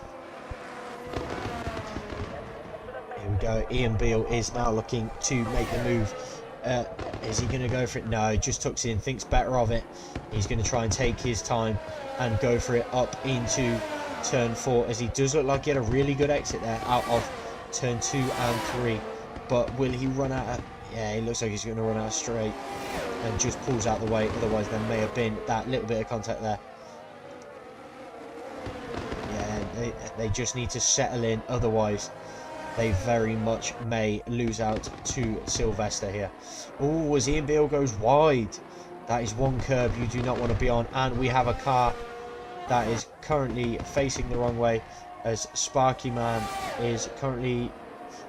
Here we go, Ian Beale is now looking to make the move. Is he going to go for it? No, he just tucks in, thinks better of it. He's going to try and take his time and go for it up into turn 4, as he does look like he had a really good exit there out of turn 2 and 3. But will he run out of... Yeah, he looks like he's going to run out straight and just pulls out the way. Otherwise there may have been that little bit of contact there. Yeah, they just need to settle in, otherwise they very much may lose out to Sylvester here. Oh, as Ian Beale goes wide. That is one curb you do not want to be on. And we have a car that is currently facing the wrong way, as Sparky Man is currently...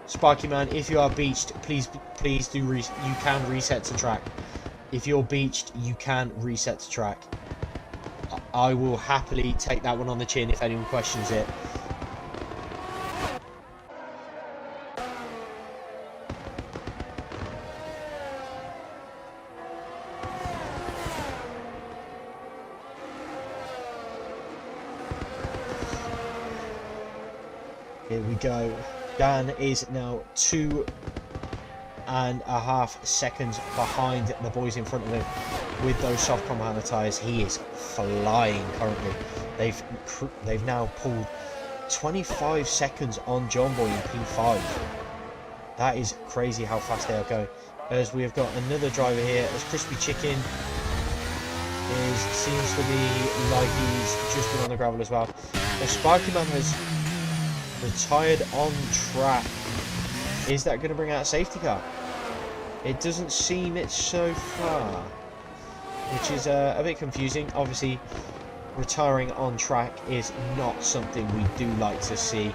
Sparky Man, if you are beached, please do you can reset to track. If you're beached, you can reset to track. I will happily take that one on the chin if anyone questions it. Here we go. Dan is now 2.5 seconds behind the boys in front of him with those soft compound tyres. He is flying currently. They've now pulled 25 seconds on John Boy in P5. That is crazy how fast they are going. As we have got another driver here, as Crispy Chicken seems to be like he's just been on the gravel as well. The Sparky Man has retired on track. Is that going to bring out a safety car? It doesn't seem it so far, which is a bit confusing. Obviously retiring on track is not something we do like to see.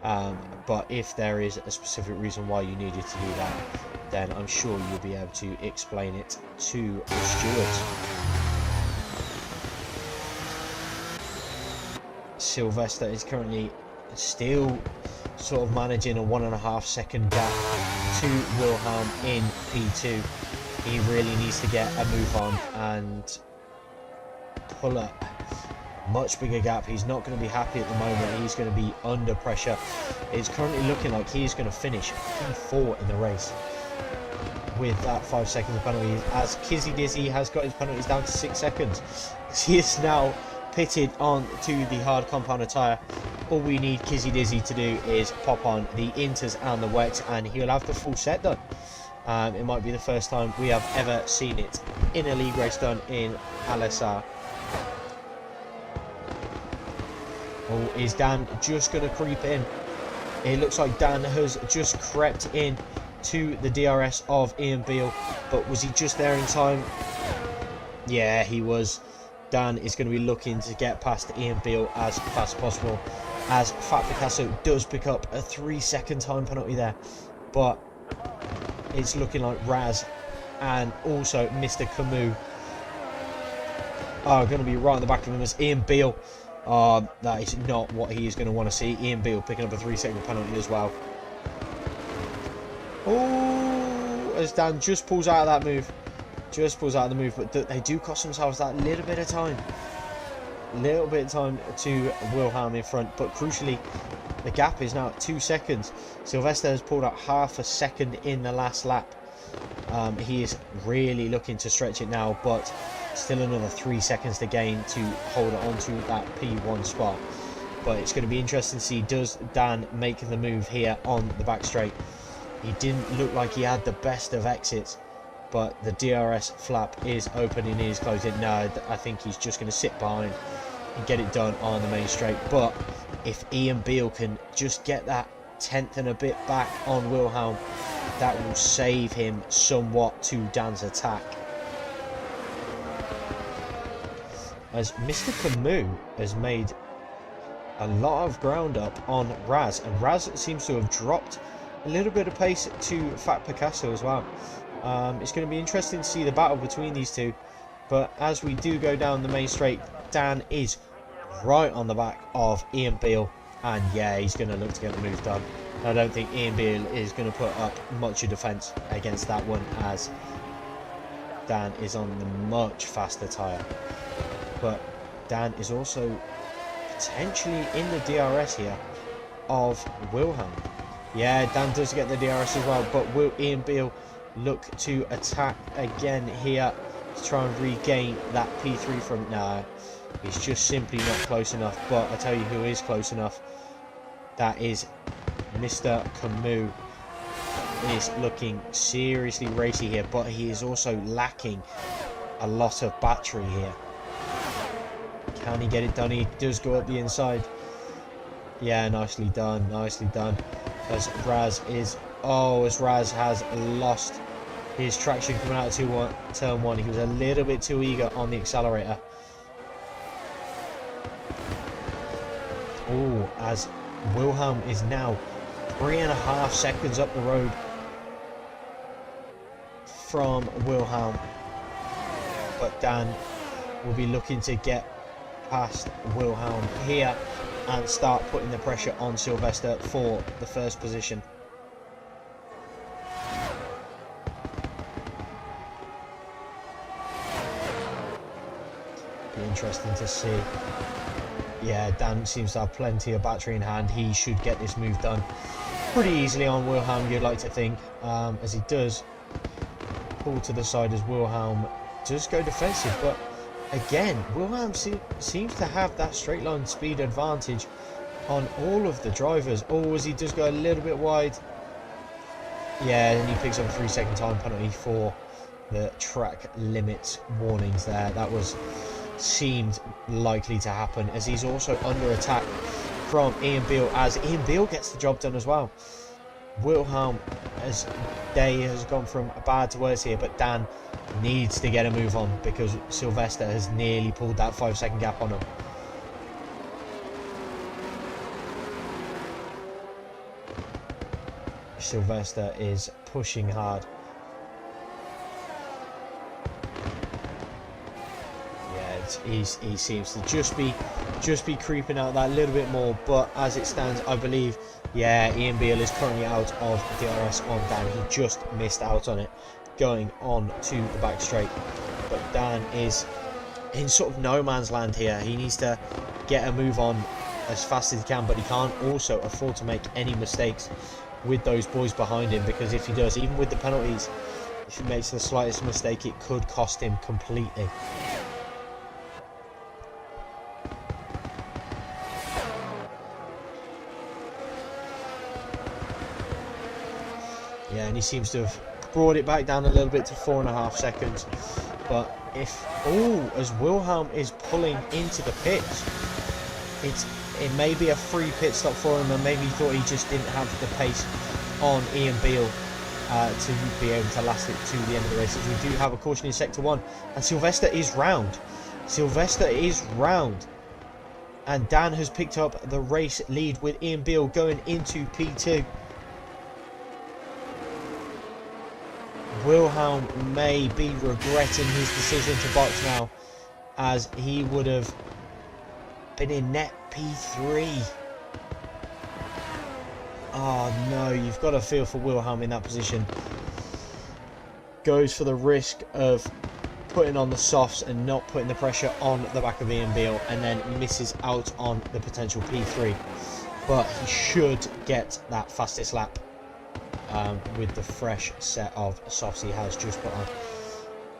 But if there is a specific reason why you needed to do that, then I'm sure you'll be able to explain it to the stewards. Sylvester is currently still sort of managing a 1.5 second gap to Wilhelm in P2. He really needs to get a move on and pull up much bigger gap. He's not going to be happy at the moment. He's going to be under pressure. It's currently looking like he's going to finish P4 in the race with that 5 seconds of penalty, as Kizzy Dizzy has got his penalties down to 6 seconds. He is now pitted on to the hard compound tyre. All we need Kizzy Dizzy to do is pop on the inters and the wets, and he'll have the full set done. It might be the first time we have ever seen it in a league race done in LSR. Oh, is Dan just going to creep in? It looks like Dan has just crept in to the DRS of Ian Beale, but was he just there in time? Yeah, he was. Dan is going to be looking to get past Ian Beale as fast as possible, as Fat Picasso does pick up a 3 second time penalty there, but it's looking like Raz and also Mr. Camus are going to be right in the back of him as Ian Beale. That is not what he is going to want to see. Ian Beale picking up a 3 second penalty as well. Oh, as Dan just pulls out of that move. Just pulls out of the move, but they do cost themselves that little bit of time. Little bit of time to Wilhelm in front, but crucially, the gap is now at 2 seconds. Sylvester has pulled out half a second in the last lap. He is really looking to stretch it now, but still another 3 seconds to gain to hold on to that P1 spot. But it's going to be interesting to see, does Dan make the move here on the back straight? He didn't look like he had the best of exits, but the DRS flap is open and is closing. No, I think he's just going to sit behind and get it done on the main straight. But if Ian Beale can just get that 10th and a bit back on Wilhelm, that will save him somewhat to Dan's attack. As Mr. Camus has made a lot of ground up on Raz, and Raz seems to have dropped a little bit of pace to Fat Picasso as well. It's going to be interesting to see the battle between these two, but as we do go down the main straight, Dan is right on the back of Ian Beale, and yeah, he's going to look to get the move done. I don't think Ian Beale is going to put up much of defence against that one, as Dan is on the much faster tyre. But Dan is also potentially in the DRS here of Wilhelm. Yeah, Dan does get the DRS as well, but will Ian Beale look to attack again here to try and regain that P3 from... No, he's just simply not close enough. But I tell you who is close enough. That is Mr. Camus. Is looking seriously racy here, but he is also lacking a lot of battery here. Can he get it done? He does go up the inside. Yeah, nicely done, nicely done. As Raz is... Oh, as Raz has lost his traction coming out of turn one. He was a little bit too eager on the accelerator. Oh, as Wilhelm is now 3.5 seconds up the road from Wilhelm. But Dan will be looking to get past Wilhelm here and start putting the pressure on Sylvester for the first position. Be interesting to see. Yeah, Dan seems to have plenty of battery in hand. He should get this move done pretty easily on Wilhelm, you'd like to think, as he does pull to the side as Wilhelm does go defensive. But again, Wilhelm seems to have that straight line speed advantage on all of the drivers. Or as he does go a little bit wide. Yeah, and he picks up a 3 second time penalty for the track limits warnings there. That seemed likely to happen, as he's also under attack from Ian Beale, as Ian Beale gets the job done as well. Wilhelm, as day has gone from bad to worse here, but Dan needs to get a move on because Sylvester has nearly pulled that 5-second gap on him. Sylvester is pushing hard. He seems to just be creeping out that little bit more, but as it stands, I believe, yeah, Ian Beale is currently out of DRS on Dan. He just missed out on it going on to the back straight, but Dan is in sort of no man's land here. He needs to get a move on as fast as he can, but he can't also afford to make any mistakes with those boys behind him, because if he does, even with the penalties, if he makes the slightest mistake, it could cost him completely. Yeah, and he seems to have brought it back down a little bit to 4.5 seconds. But if, as Wilhelm is pulling into the pits, it may be a free pit stop for him, and maybe he thought he just didn't have the pace on Ian Beale to be able to last it to the end of the race. As we do have a caution in sector 1, and Sylvester is round. Sylvester is round. And Dan has picked up the race lead with Ian Beale going into P2. Wilhelm may be regretting his decision to box now, as he would have been in net P3. Oh no, you've got to feel for Wilhelm in that position. Goes for the risk of putting on the softs and not putting the pressure on the back of Ian Beale, and then misses out on the potential P3. But he should get that fastest lap with the fresh set of softs he has just put on.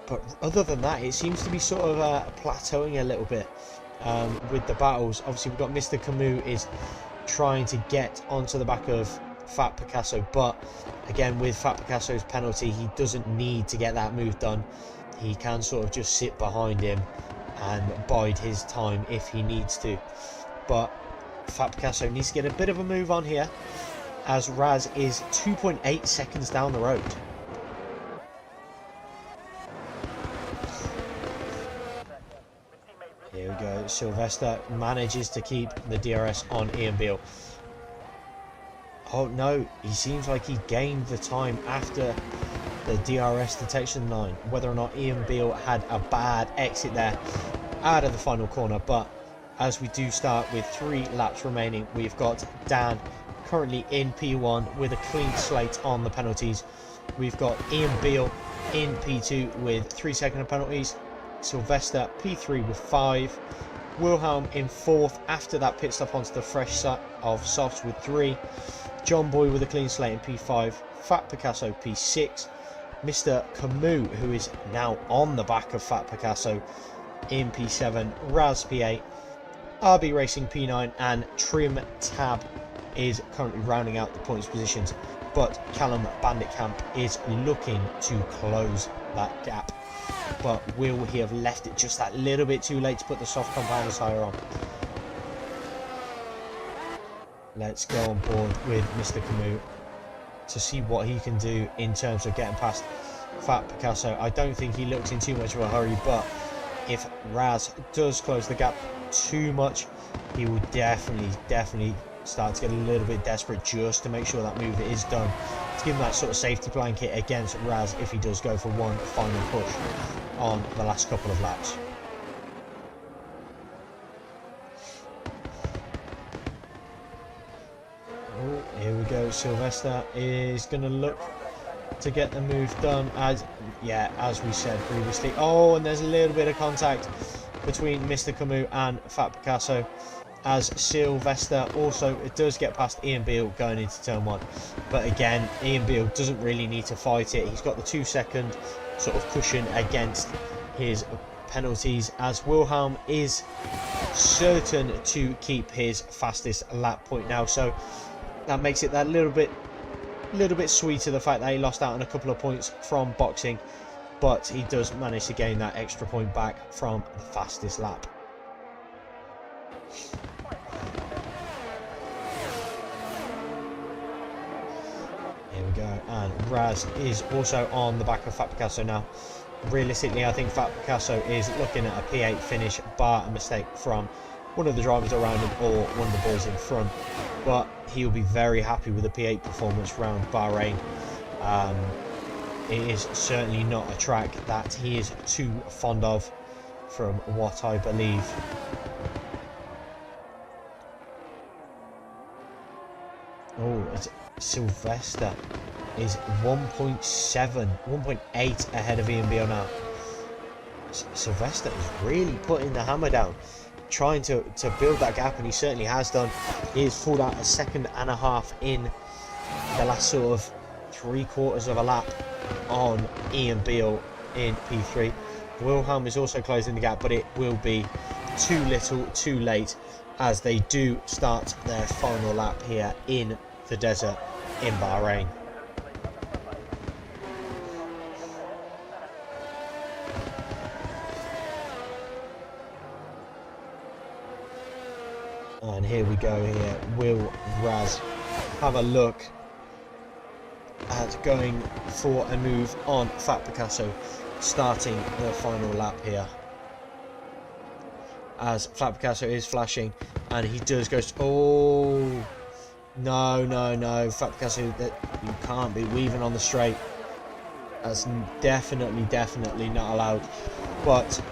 But other than that, it seems to be sort of plateauing a little bit with the battles. Obviously, we've got Mr. Camus is trying to get onto the back of Fat Picasso, but again, with Fat Picasso's penalty, he doesn't need to get that move done. He can sort of just sit behind him and bide his time if he needs to. But Fat Picasso needs to get a bit of a move on here, as Raz is 2.8 seconds down the road. Here we go. Sylvester manages to keep the DRS on Ian Beale. Oh no, he seems like he gained the time after the DRS detection line. Whether or not Ian Beale had a bad exit there out of the final corner. But as we do start with 3 laps remaining, we've got Dan currently in P1 with a clean slate on the penalties. We've got Ian Beale in P2 with 3 second of penalties. Sylvester P3 with 5. Wilhelm in 4th after that pit stop onto the fresh set of softs with 3. John Boy with a clean slate in P5. Fat Picasso P6. Mr. Camus, who is now on the back of Fat Picasso, in P7. Raz P8. RB Racing P9, and Trim Tab is currently rounding out the points positions, but Callum Bandit Camp is looking to close that gap. But will he have left it just that little bit too late to put the soft compounders higher on? Let's go on board with Mr. Camus to see what he can do in terms of getting past Fat Picasso. I don't think he looks in too much of a hurry, but if Raz does close the gap too much, he will definitely start to get a little bit desperate just to make sure that move is done, to give him that sort of safety blanket against Raz if he does go for one final push on the last couple of laps. Oh, here we go. Sylvester is going to look to get the move done, as we said previously. Oh, and there's a little bit of contact between Mr. Camus and Fat Picasso, as Sylvester also does get past Ian Beale going into turn 1. But again, Ian Beale doesn't really need to fight it. He's got the 2 second sort of cushion against his penalties, as Wilhelm is certain to keep his fastest lap point now. So that makes it that little bit sweeter, the fact that he lost out on a couple of points from boxing, but he does manage to gain that extra point back from the fastest lap. Here we go, and Raz is also on the back of Fat Picasso now. Realistically, I think Fat Picasso is looking at a P8 finish, bar a mistake from one of the drivers around him or one of the boys in front. But he'll be very happy with the P8 performance round Bahrain. It is certainly not a track that he is too fond of, from what I believe. Oh, Sylvester is 1.8 ahead of Ian Beale now. Sylvester is really putting the hammer down, trying to build that gap, and he certainly has done. He has pulled out a second and a half in the last sort of 3/4 of a lap on Ian Beale in P3. Wilhelm is also closing the gap, but it will be too little too late as they do start their final lap here in the desert in Bahrain. And here we go here. Will Raz have a look at going for a move on Fat Picasso, starting the final lap here. As Fat Picasso is flashing, and he does go, oh, no, Fat Picasso, that you can't be weaving on the straight. That's definitely not allowed. But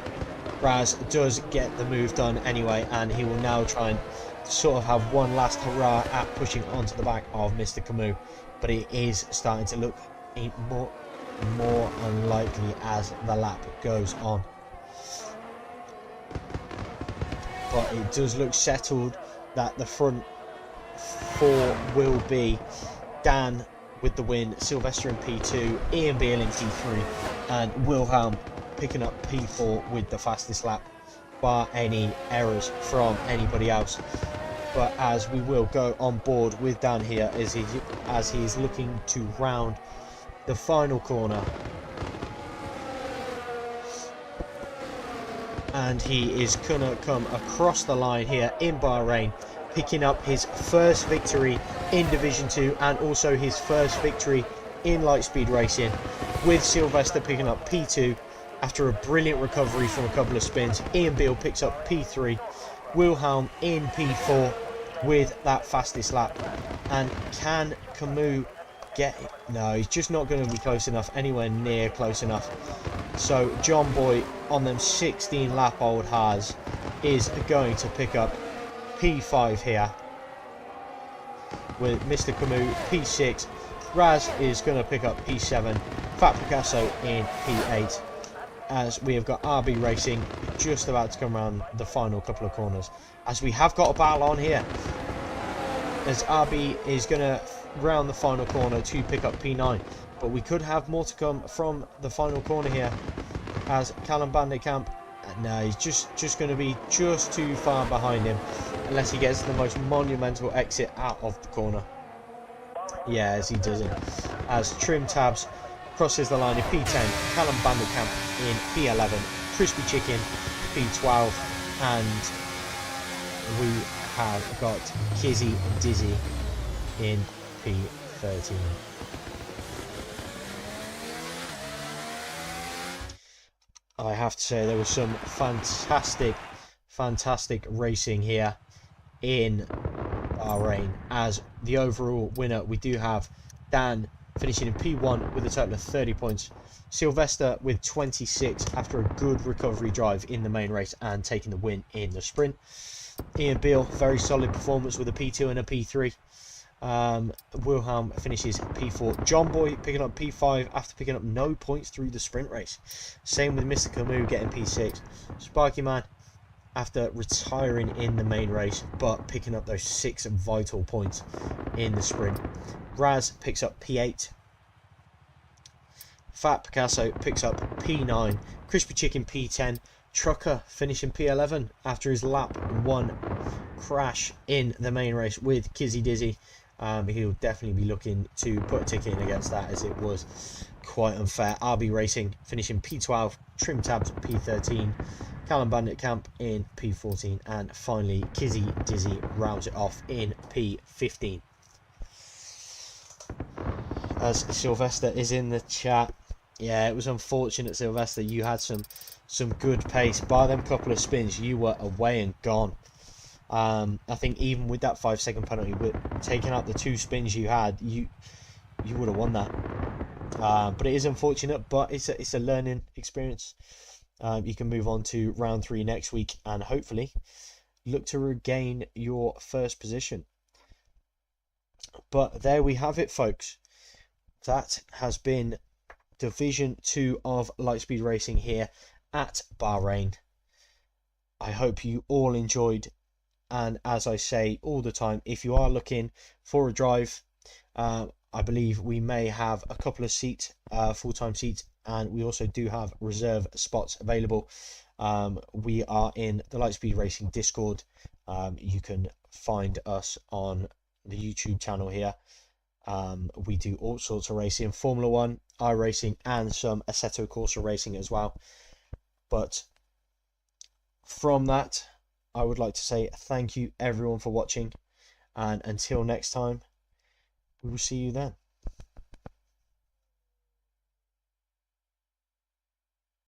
Raz does get the move done anyway, and he will now try and sort of have one last hurrah at pushing onto the back of Mr. Camus. But it is starting to look more unlikely as the lap goes on. But it does look settled that the front four will be Dan with the win, Sylvester in P2, Ian Beale in P3, and Wilhelm picking up P4 with the fastest lap, bar any errors from anybody else. But as we will go on board with Dan here as he is looking to round the final corner, and he is gonna come across the line here in Bahrain, picking up his first victory in Division 2 and also his first victory in light speed racing, with Sylvester picking up P2 after a brilliant recovery from a couple of spins. Ian Beale picks up P3, Wilhelm in P4 with that fastest lap. And can Camus get it? No, he's just not going to be close enough, anywhere near close enough. So John Boy on them 16 lap old Haas is going to pick up P5 here, with Mr. Camus P6. Raz is going to pick up P7, Fat Picasso in P8, as we have got RB Racing just about to come around the final couple of corners, as we have got a battle on here, as RB is going to round the final corner to pick up P9, but we could have more to come from the final corner here, as Callum Bandicamp, no, he's just going to be just too far behind him unless he gets the most monumental exit out of the corner. Yeah, as he does it, as Trim Tabs crosses the line in P10, Callum Bandicamp in P11, Crispy Chicken P12, and we have got Kizzy Dizzy in P13. I have to say there was some fantastic racing here in Bahrain, as the overall winner we do have Dan finishing in P1 with a total of 30 points, Sylvester with 26 after a good recovery drive in the main race and taking the win in the sprint. Ian Beale, very solid performance with a P2 and a P3. Wilhelm finishes P4. John Boy picking up P5 after picking up no points through the sprint race. Same with Mr. Camus getting P6. Spiky Man after retiring in the main race but picking up those 6 vital points in the sprint. Raz picks up P8. Fat Picasso picks up P9. Crispy Chicken P10. Trucker finishing P11 after his lap 1 crash in the main race with Kizzy Dizzy. He'll definitely be looking to put a ticket in against that, as it was quite unfair. RB Racing finishing P12, Trim Tabs P13, Callum Bandit Camp in P14, and finally Kizzy Dizzy rounds it off in P15. as Sylvester is in the chat. Yeah, it was unfortunate, Sylvester. You had some good pace. By them couple of spins, you were away and gone. I think even with that 5-second penalty, with taking out the 2 spins you had, you would have won that. But it is unfortunate, but it's a learning experience. You can move on to round 3 next week and hopefully look to regain your first position. But there we have it, folks. That has been Division 2 of Lightspeed Racing here at Bahrain. I hope you all enjoyed, and as I say all the time, if you are looking for a drive, I believe we may have a couple of seats, full-time seats, and we also do have reserve spots available. We are in the Lightspeed Racing Discord. You can find us on the YouTube channel here. We do all sorts of racing, Formula 1, iRacing, and some Assetto Corsa racing as well. But from that, I would like to say thank you everyone for watching, and until next time, we will see you then.